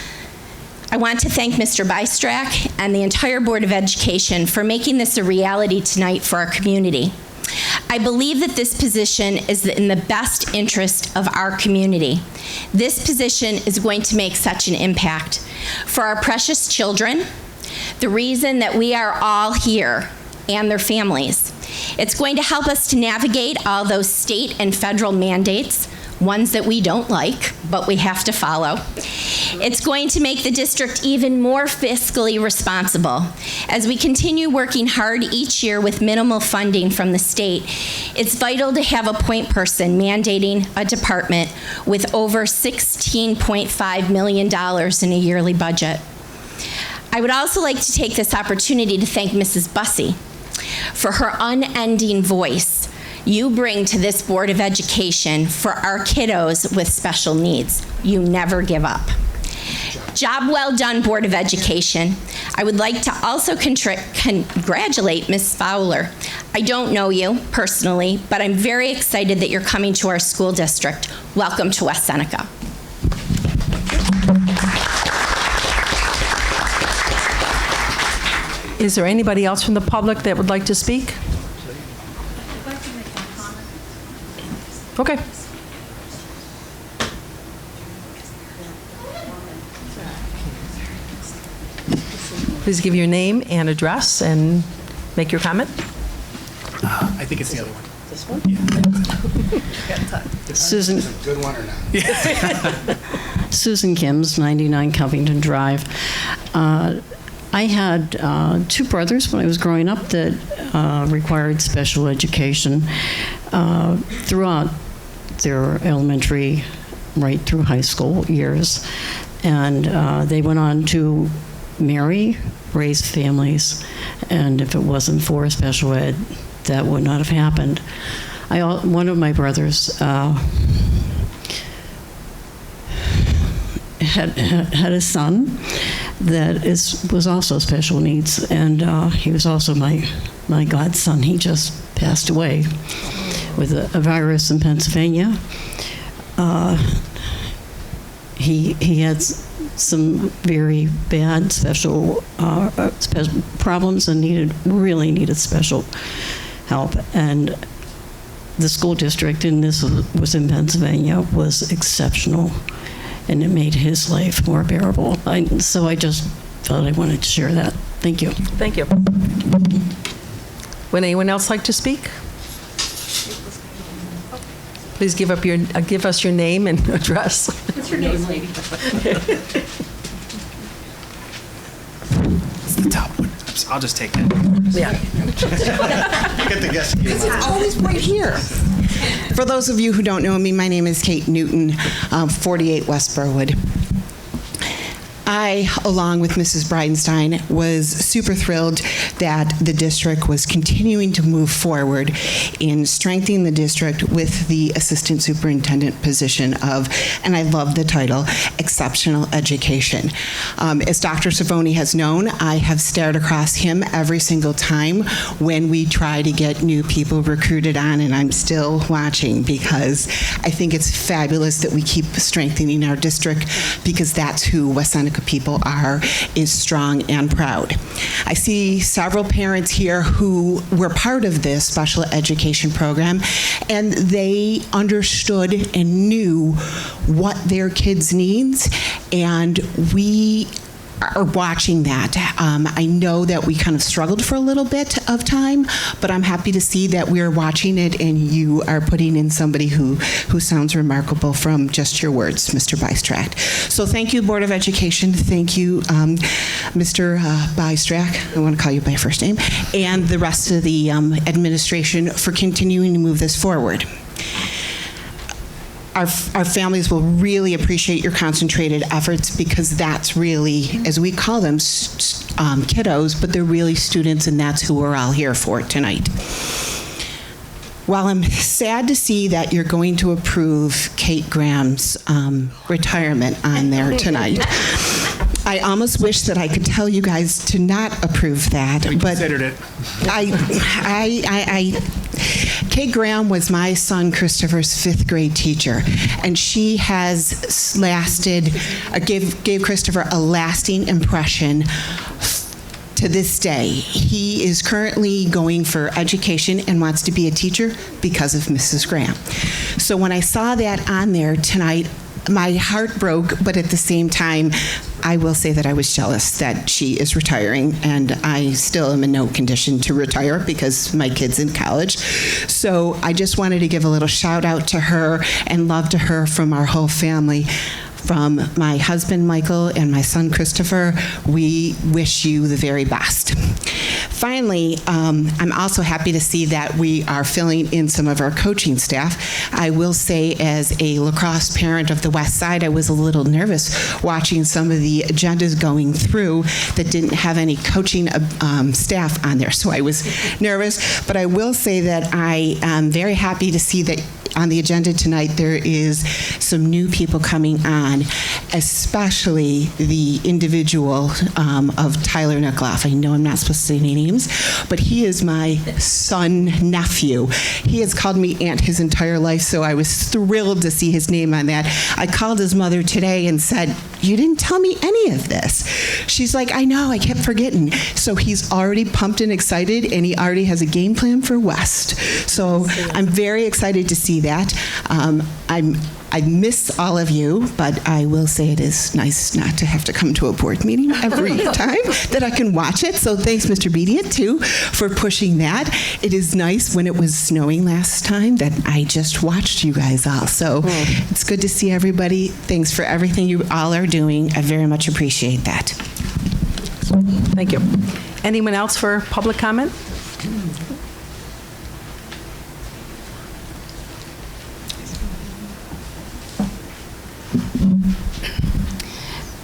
I want to thank Mr. Bystrak and the entire Board of Education for making this a reality tonight for our community. I believe that this position is in the best interest of our community. This position is going to make such an impact for our precious children, the reason that we are all here, and their families. It's going to help us to navigate all those state and federal mandates, ones that we don't like, but we have to follow. It's going to make the district even more fiscally responsible. As we continue working hard each year with minimal funding from the state, it's vital to have a point person mandating a department with over $16.5 million in a yearly budget. I would also like to take this opportunity to thank Mrs. Bussey for her unending voice you bring to this Board of Education for our kiddos with special needs. You never give up. Job well done, Board of Education. I would like to also congratulate Ms. Fowler. I don't know you personally, but I'm very excited that you're coming to our school district. Welcome to West Seneca. Is there anybody else from the public that would like to speak? Okay. Please give your name and address and make your comment. I think it's the other one. This one? Yeah. Susan. Is it a good one or not? Susan Kim's, 99 Covington Drive. I had two brothers when I was growing up that required special education throughout their elementary, right through high school years. And they went on to marry, raise families, and if it wasn't for special ed, that would not have happened. One of my brothers had a son that was also special needs, and he was also my godson. He just passed away with a virus in Pennsylvania. He had some very bad special problems and really needed special help. And the school district, and this was in Pennsylvania, was exceptional, and it made his life more bearable. So I just thought I wanted to share that. Thank you. Thank you. Would anyone else like to speak? Please give us your name and address. What's your name, lady? It's the top one. I'll just take it. Yeah. Get the guest. It's always right here. For those of you who don't know me, my name is Kate Newton, 48 West Burwood. I, along with Mrs. Bridenstine, was super thrilled that the district was continuing to move forward in strengthening the district with the assistant superintendent position of, and I love the title, exceptional education. As Dr. Cervoni has known, I have stared across him every single time when we try to get new people recruited on, and I'm still watching because I think it's fabulous that we keep strengthening our district, because that's who West Seneca people are, is strong and proud. I see several parents here who were part of this special education program, and they understood and knew what their kids' needs, and we are watching that. I know that we kind of struggled for a little bit of time, but I'm happy to see that we're watching it, and you are putting in somebody who sounds remarkable from just your words, Mr. Bystrack. So thank you, Board of Education. Thank you, Mr. Bystrack. I want to call you by your first name, and the rest of the administration for continuing to move this forward. Our families will really appreciate your concentrated efforts, because that's really, as we call them, kiddos, but they're really students, and that's who we're all here for tonight. While I'm sad to see that you're going to approve Kate Graham's retirement on there tonight, I almost wish that I could tell you guys to not approve that. We considered it. Kate Graham was my son Christopher's 5th grade teacher, and she has gave Christopher a lasting impression to this day. He is currently going for education and wants to be a teacher because of Mrs. Graham. So when I saw that on there tonight, my heart broke, but at the same time, I will say that I was jealous that she is retiring, and I still am in no condition to retire because my kid's in college. So I just wanted to give a little shout out to her and love to her from our whole family From my husband, Michael, and my son, Christopher, we wish you the very best. Finally, I'm also happy to see that we are filling in some of our coaching staff. I will say, as a lacrosse parent of the West Side, I was a little nervous watching some of the agendas going through that didn't have any coaching staff on there, so I was nervous. But I will say that I am very happy to see that on the agenda tonight there is some new people coming on, especially the individual of Tyler Nuckloff. I know I'm not supposed to say any names, but he is my son-nephew. He has called me aunt his entire life, so I was thrilled to see his name on that. I called his mother today and said, "You didn't tell me any of this." She's like, "I know, I kept forgetting." So he's already pumped and excited, and he already has a game plan for West. So I'm very excited to see that. I miss all of you, but I will say it is nice not to have to come to a board meeting every time that I can watch it. So thanks, Mr. Bediat, too, for pushing that. It is nice when it was snowing last time that I just watched you guys all. So it's good to see everybody. Thanks for everything you all are doing. I very much appreciate that. Thank you. Anyone else for public comment?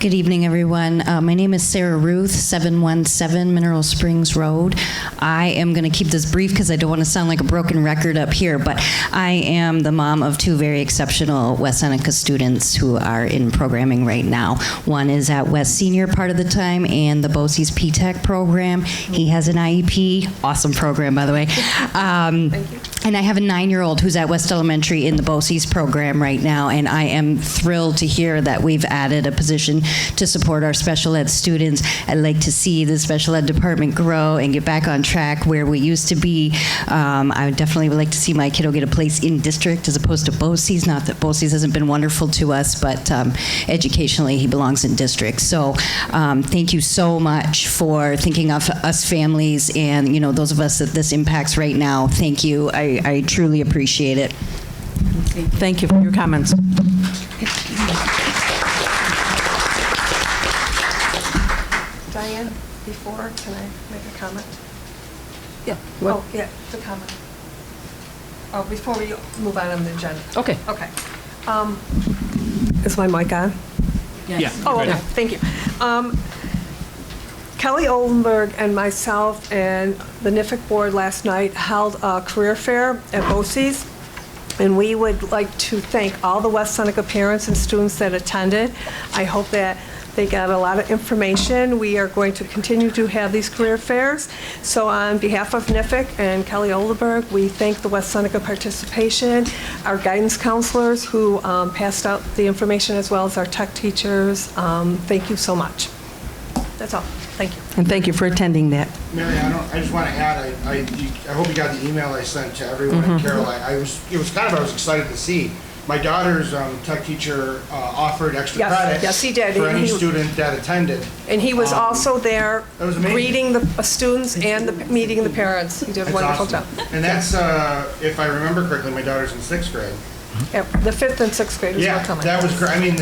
Good evening, everyone. My name is Sarah Ruth, 717 Mineral Springs Road. I am going to keep this brief because I don't want to sound like a broken record up here, but I am the mom of two very exceptional West Seneca students who are in programming right now. One is at West Senior part of the time and the BOCES P-TECH program. He has an IEP, awesome program, by the way. And I have a 9-year-old who's at West Elementary in the BOCES program right now, and I am thrilled to hear that we've added a position to support our special ed students. I'd like to see the special ed department grow and get back on track where we used to be. I would definitely like to see my kiddo get a place in district as opposed to BOCES. Not that BOCES hasn't been wonderful to us, but educationally he belongs in district. So thank you so much for thinking of us families and those of us that this impacts right now. Thank you. I truly appreciate it. Thank you for your comments. Diane, before, can I make a comment? Yeah. Oh, yeah, the comment. Oh, before we move on the agenda. Okay. Okay. Is my mic on? Yeah. Oh, okay, thank you. Kelly Oldenburg and myself and the NIFIC board last night held a career fair at BOCES, and we would like to thank all the West Seneca parents and students that attended. I hope that they got a lot of information. We are going to continue to have these career fairs. So on behalf of NIFIC and Kelly Oldenburg, we thank the West Seneca participation, our guidance counselors who passed out the information, as well as our tech teachers. Thank you so much. That's all. Thank you. And thank you for attending that. Mary, I just want to add, I hope you got the email I sent to everyone at Carroll. I was excited to see. My daughter's tech teacher offered extra credits yes, he did. for any student that attended. And he was also there that was amazing. greeting the students and meeting the parents. He did a wonderful job. And that's, if I remember correctly, my daughter's in 6th grade. Yeah, the 5th and 6th graders were coming. That was great. I mean,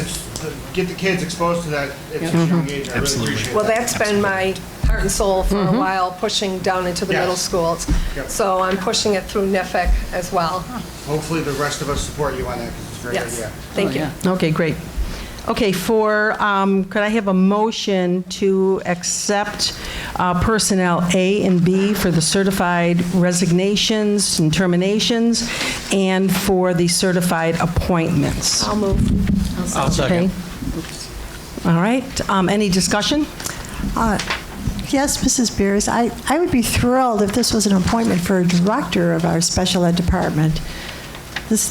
get the kids exposed to that at such a young age. I really appreciate Well, that. that's been my heart and soul for a while, pushing down into the middle schools. So I'm pushing it through NIFIC as well. Hopefully the rest of us support you on that, because it's a great idea. Thank you. Okay, great. Okay, could I have a motion to accept personnel A and B for the certified resignations and terminations and for the certified appointments? I'll move. I'll second. All right, any discussion? Yes, Mrs. Beers, I would be thrilled if this was an appointment for a director of our special ed department.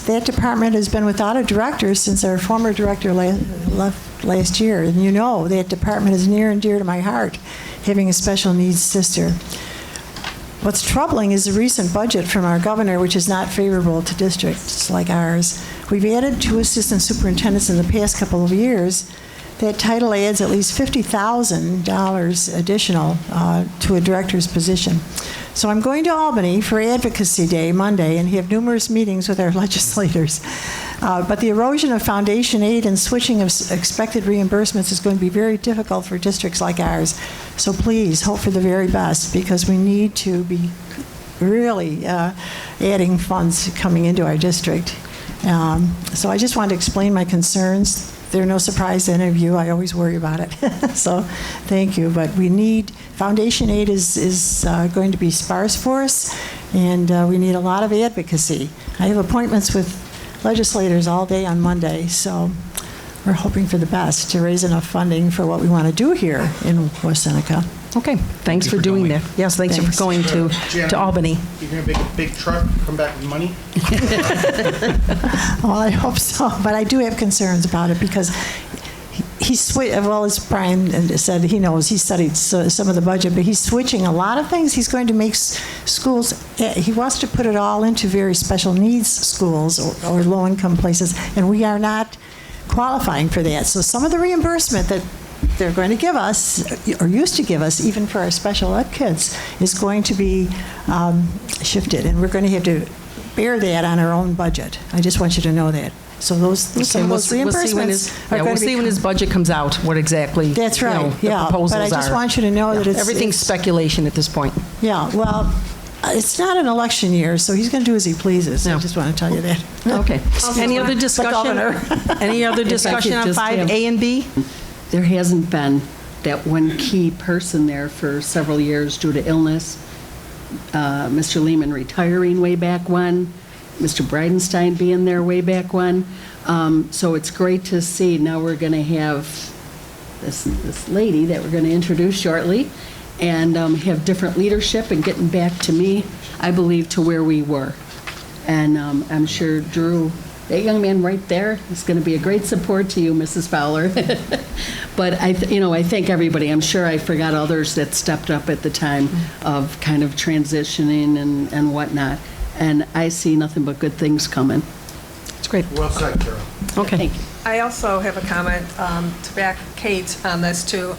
That department has been without a director since our former director left last year. And that department is near and dear to my heart, having a special needs sister. What's troubling is the recent budget from our governor, which is not favorable to districts like ours. We've added 2 assistant superintendents in the past couple of years. That title adds at least $50,000 additional to a director's position. So I'm going to Albany for Advocacy Day Monday and have numerous meetings with our legislators. But the erosion of foundation aid and switching of expected reimbursements is going to be very difficult for districts like ours. So please, hope for the very best, because we need to be really adding funds coming into our district. So I just wanted to explain my concerns. They're no surprise to any of you. I always worry about it. So thank you. But we need, foundation aid is going to be sparse for us, and we need a lot of advocacy. I have appointments with legislators all day on Monday, so we're hoping for the best to raise enough funding for what we want to do here in West Seneca. Okay, thanks for doing that. Yes, thanks for going to Albany. You're going to make a big truck, come back with money? Well, I hope so, but I do have concerns about it because he's, well, as Brian said, he knows, he studied some of the budget, but he's switching a lot of things. He's going to make schools, he wants to put it all into very special needs schools or low-income places, and we are not qualifying for that. So some of the reimbursement that they're going to give us, or used to give us, even for our special ed kids, is going to be shifted, and we're going to have to bear that on our own budget. I just want you to know that. So some of those reimbursements are going to be... We'll see when his budget comes out, what exactly, that's right, the proposals are. But I just want you to know that it's... Everything's speculation at this point. Yeah, well, it's not an election year, so he's going to do as he pleases. I just want to tell you that. Okay. Any other discussion? Any other discussion on 5A and B? There hasn't been that one key person there for several years due to illness. Mr. Lehman retiring way back when, Mr. Bridenstine being there way back when. So it's great to see now we're going to have this lady that we're going to introduce shortly and have different leadership and getting back to me, I believe, to where we were. And I'm sure Drew, that young man right there, is going to be a great support to you, Mrs. Fowler. But I thank everybody. I'm sure I forgot others that stepped up at the time of kind of transitioning and whatnot. And I see nothing but good things coming. It's great. Well said, Carol. Okay. Thank you. I also have a comment to back Kate on this too.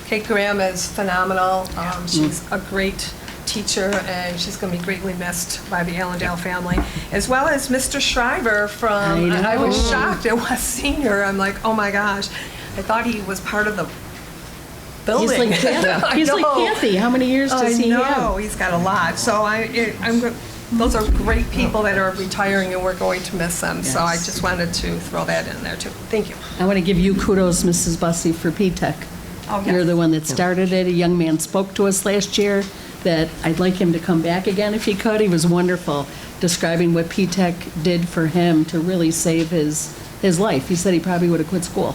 Kate Graham is phenomenal. She's a great teacher, and she's going to be greatly missed by the Allendale family, as well as Mr. Shriver from, I was shocked at West Senior. I'm like, oh my gosh, I thought he was part of the building. He's like Kathy. He's like Kathy. How many years does he have? No, he's got a lot. So those are great people that are retiring, and we're going to miss them. Yes. So I just wanted to throw that in there too. Thank you. I want to give you kudos, Mrs. Bussey, for P-Tech. Oh, yes. You're the one that started it. A young man spoke to us last year that I'd like him to come back again if he could. He was wonderful, describing what P-Tech did for him to really save his life. He said he probably would have quit school.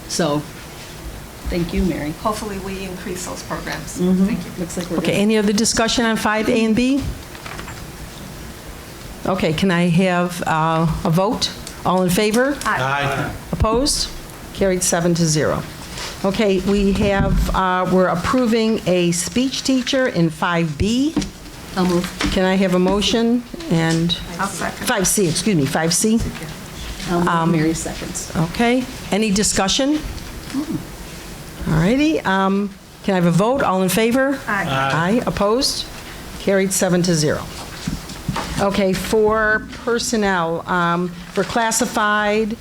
So, thank you, Mary. Hopefully we increase those programs. Mm-hmm. Thank you. Looks like we're Okay, good. any other discussion on 5A and B? Okay, can I have a vote? All in favor? Aye. Opposed? Carried 7-0. Okay, we have, we're approving a speech teacher in 5B. I'll move. Can I have a motion? And I'll second. 5C, excuse me, 5C. I'll move. Mary seconds. Okay, any discussion? All righty, can I have a vote? All in favor? Aye. Aye, opposed? Carried 7-0. Okay, for personnel, for classified,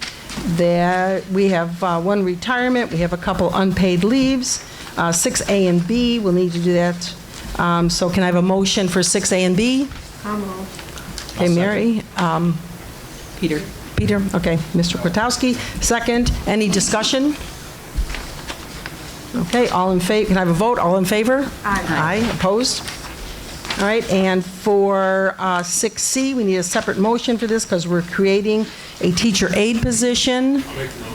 there we have one retirement, we have a couple unpaid leaves, 6A and B, we'll need to do that. So can I have a motion for 6A and B? I'll move. Okay, Mary. Peter. Peter, okay. Mr. Kwiatkowski, second. Any discussion? Okay, all in favor, can I have a vote? All in favor? Aye. Aye, opposed? All right, and for 6C, we need a separate motion for this because we're creating a teacher aide position.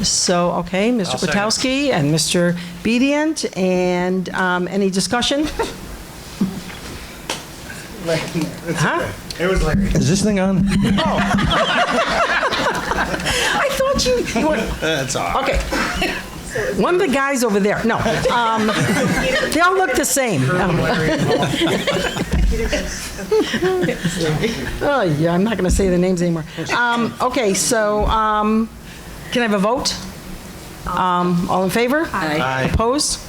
So, okay, Mr. Kwiatkowski and Mr. Bedient, and any discussion? Huh? It was Larry. Is this thing on? I thought you were... That's all right. Okay. One of the guys over there, no. They all look the same. Oh, yeah, I'm not going to say the names anymore. Okay, so can I have a vote? All in favor? Aye. Opposed?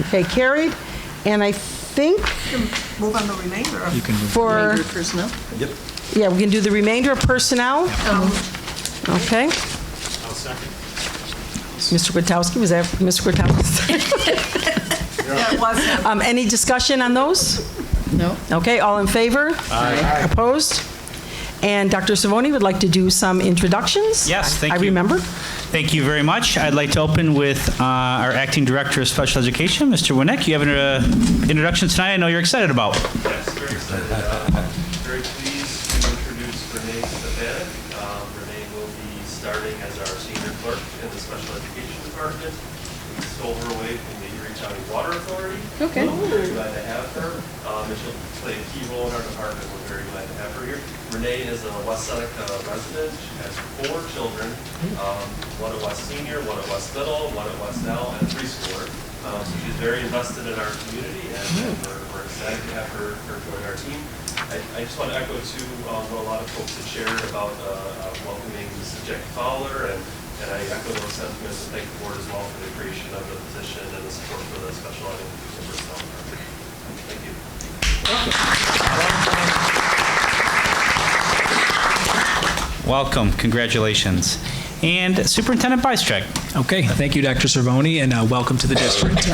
Okay, carried. And I think Move on the remainder of. for... Personnel? Yep. Yeah, we can do the remainder of personnel. Okay. I'll second. Mr. Gutowski, was that Mr. Gutowski? Yeah, it was him. Any discussion on those? No. Okay, all in favor? Aye. Opposed? And Dr. Cervoni would like to do some introductions. Yes, thank you. I remember. Thank you very much. I'd like to open with our Acting Director of Special Education, Mr. Winnick. You have an introduction tonight I know you're excited about. Yes, very excited. Very pleased to introduce Renee Stefanik. Renee will be starting as our senior clerk in the Special Education Department. We stole her away from the Erie County Water Authority. Okay. We're very glad to have her. And she'll play a key role in our department. We're very glad to have her here. Renee is a West Seneca resident. She has 4 children, one at West Senior, one at West Middle, one at West L, and a preschooler. So she's very invested in our community, and we're excited to have her join our team. I just want to echo, too, what a lot of folks have shared about welcoming Mrs. Jackie Fowler, and I echo those sentiments and thank the board as well for the creation of the position and the support for the special ed and personnel department. Thank you. Welcome. Congratulations. And Superintendent Bystrach. Okay, thank you, Dr. Cervoni, and welcome to the district.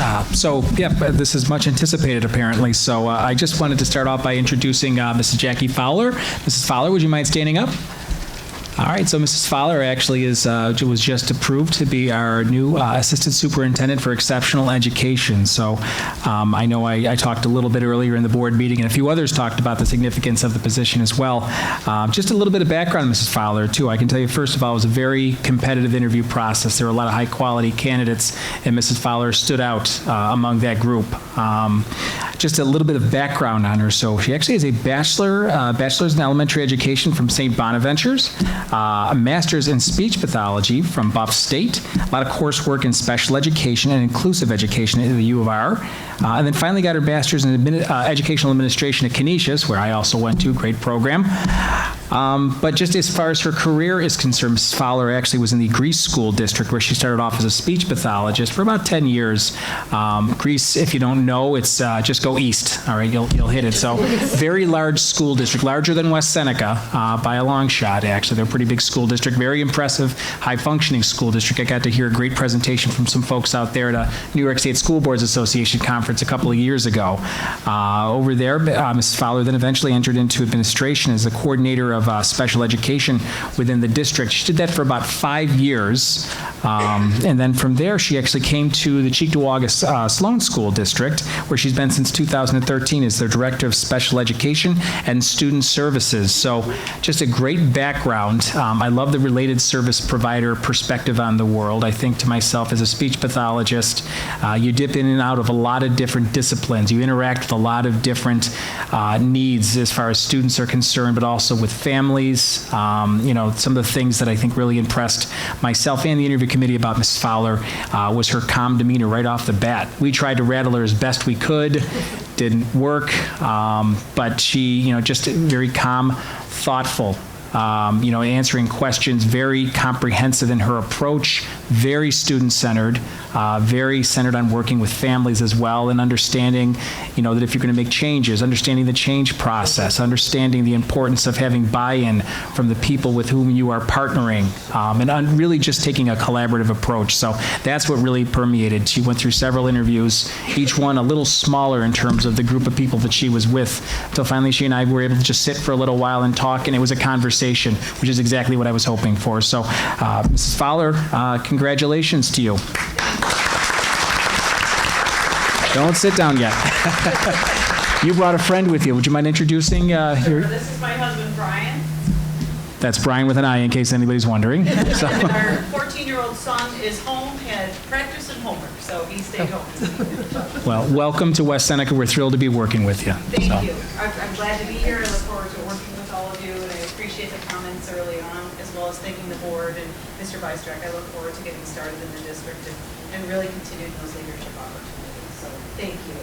This is much anticipated, apparently. So I just wanted to start off by introducing Mrs. Jackie Fowler. Mrs. Fowler, would you mind standing up? All right, so Mrs. Fowler actually was just approved to be our new Assistant Superintendent for Exceptional Education. So I know I talked a little bit earlier in the board meeting, and a few others talked about the significance of the position as well. Just a little bit of background on Mrs. Fowler, too. I can tell you, first of all, it was a very competitive interview process. There were a lot of high-quality candidates, and Mrs. Fowler stood out among that group. Just a little bit of background on her. So she actually has a bachelor's in elementary education from St. Bonaventures, a master's in speech pathology from Buff State, a lot of coursework in special education and inclusive education at the U of R, and then finally got her master's in educational administration at Canisius, where I also went to, great program. But just as far as her career is concerned, Mrs. Fowler actually was in the Greece School District, where she started off as a speech pathologist for about 10 years. Greece, if you don't know, it's just go east, all right, you'll hit it. So very large school district, larger than West Seneca by a long shot, actually. They're a pretty big school district, very impressive, high-functioning school district. I got to hear a great presentation from some folks out there at a New York State School Boards Association conference a couple of years ago. Over there, Mrs. Fowler then eventually entered into administration as the coordinator of special education within the district. She did that for about 5 years, and then from there she actually came to the Cheektowaga Sloan School District, where she's been since 2013 as their Director of Special Education and Student Services. So just a great background. I love the related service provider perspective on the world. I think to myself, as a speech pathologist, you dip in and out of a lot of different disciplines. You interact with a lot of different needs as far as students are concerned, but also with families. Some of the things that I think really impressed myself and the interview committee about Mrs. Fowler was her calm demeanor right off the bat. We tried to rattle her as best we could. Didn't work, but she, just very calm, thoughtful, answering questions, very comprehensive in her approach, very student-centered, very centered on working with families as well, and understanding, that if you're going to make changes, understanding the change process, understanding the importance of having buy-in from the people with whom you are partnering, and really just taking a collaborative approach. So that's what really permeated. She went through several interviews, each one a little smaller in terms of the group of people that she was with, until finally she and I were able to just sit for a little while and talk, and it was a conversation, which is exactly what I was hoping for. So, Mrs. Fowler, congratulations to you. Don't sit down yet. You brought a friend with you. Would you mind introducing your... This is my husband, Brian. That's Brian with an I, in case anybody's wondering. So. And our 14-year-old son is home, had practice and homework, so he stayed home. Well, welcome to West Seneca. We're thrilled to be working with you. Thank you. I'm glad to be here. I look forward to working with all of you, and I appreciate the comments early on, as well as thanking the board and Mr. Bystrach. I look forward to getting started in the district and really continuing those leadership opportunities. So thank you.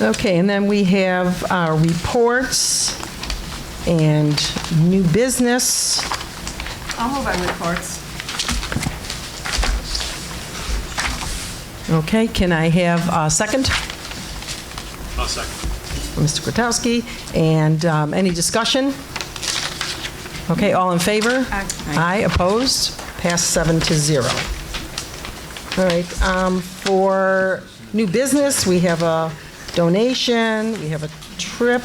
Okay, and then we have our reports and new business. I'll move on reports. Okay, can I have a second? I'll second. Mr. Kwiatkowski. And any discussion? Okay, all in favor? Aye. Opposed? Passed 7-0. All right, for new business, we have a donation, we have a trip,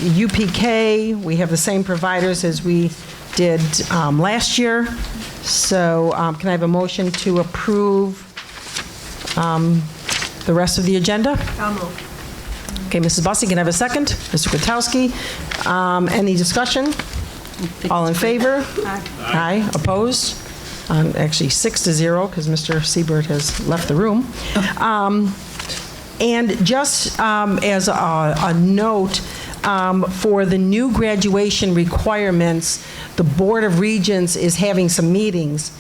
UPK, we have the same providers as we did last year. So can I have a motion to approve the rest of the agenda? I'll move. Okay, Mrs. Bussey, can I have a second? Mr. Kwiatkowski. Any discussion? All in favor? Aye. Opposed? Actually 6-0 because Mr. Siebert has left the room. And just as a note, for the new graduation requirements, the Board of Regents is having some meetings.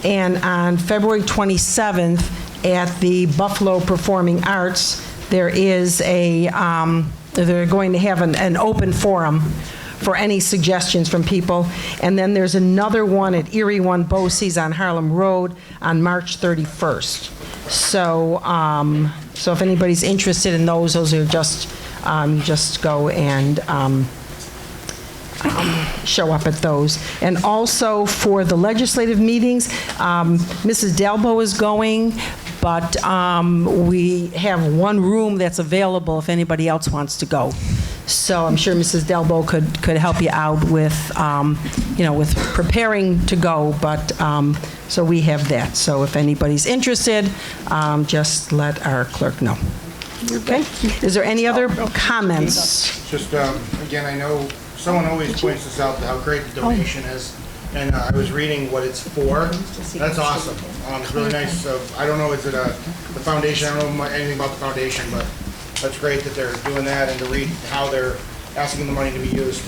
And on February 27th at the Buffalo Performing Arts, there is they're going to have an open forum for any suggestions from people. And then there's another one at Erie One BOCES on Harlem Road on March 31st. So, so if anybody's interested in those are just, you just go and show up at those. And also for the legislative meetings, Mrs. Dalbo is going, but we have one room that's available if anybody else wants to go. So I'm sure Mrs. Dalbo could help you out with, with preparing to go, but so we have that. So if anybody's interested, just let our clerk know. Okay? Is there any other comments? Just, again, I know someone always points this out, how great the donation is. And I was reading what it's for. That's awesome. It's really nice. I don't know, is it the foundation? I don't know anything about the foundation, but that's great that they're doing that, and to read how they're asking the money to be used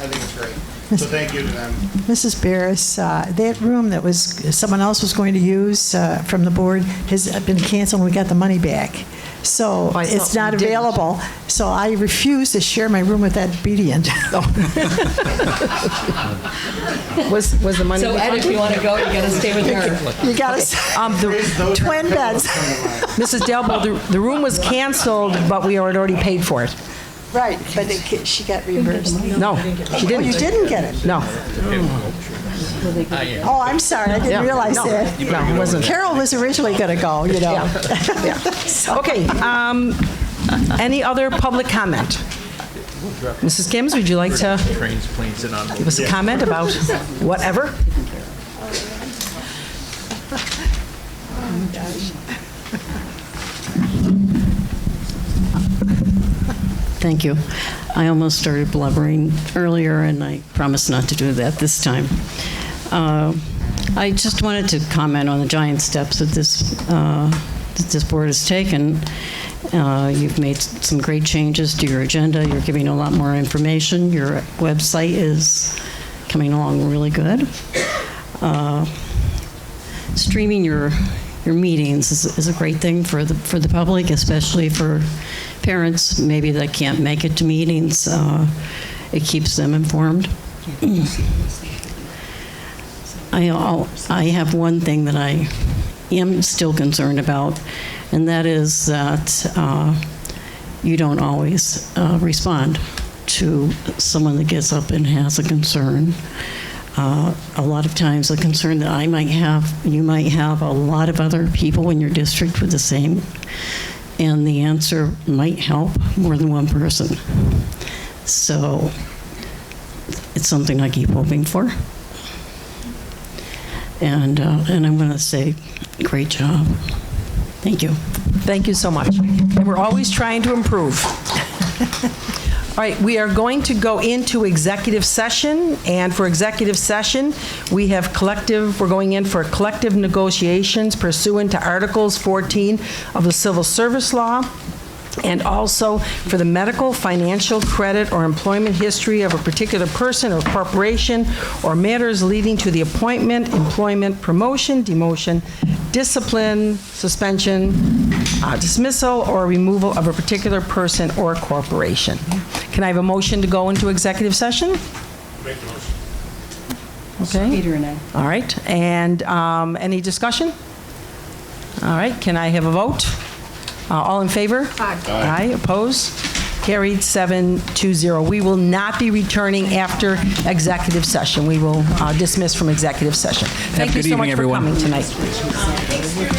I think it's great. So thank you to them. Mrs. Barris, that room that someone else was going to use from the board has been canceled, and we got the money back. So it's not available. So I refuse to share my room with that obedient. Was the money? So Ed, if you want to go, you got to stay with her. You got to the twin beds. Mrs. Dalbo, the room was canceled, but we had already paid for it. Right, but she got reimbursed. No, she didn't. Oh, you didn't get it? No. Oh, I'm sorry. I didn't realize that. No, it wasn't. Carol was originally going to go, Okay. Any other public comment? Mrs. Kims, would you like to give us a comment about whatever? Thank you. I almost started blubbering earlier, and I promise not to do that this time. I just wanted to comment on the giant steps that this board has taken. You've made some great changes to your agenda. You're giving a lot more information. Your website is coming along really good. Streaming your meetings is a great thing for the public, especially for parents maybe that can't make it to meetings. It keeps them informed. I have one thing that I am still concerned about, and that is that you don't always respond to someone that gets up and has a concern. A lot of times, a concern that I might have, you might have a lot of other people in your district with the same, and the answer might help more than one person. So it's something I keep hoping for. And I'm going to say, great job. Thank you. Thank you so much. And we're always trying to improve. All right, we are going to go into executive session, and for executive session, we're going in for collective negotiations pursuant to Articles 14 of the Civil Service Law, and also for the medical, financial, credit, or employment history of a particular person or corporation, or matters leading to the appointment, employment, promotion, demotion, discipline, suspension, dismissal, or removal of a particular person or corporation. Can I have a motion to go into executive session? Make the motion. Okay. Peter and I. All right. And any discussion? All right. Can I have a vote? All in favor? Aye. Aye, opposed? Carried 7-0. We will not be returning after executive session. We will dismiss from executive session. Thank you good so evening, much everyone. for coming tonight.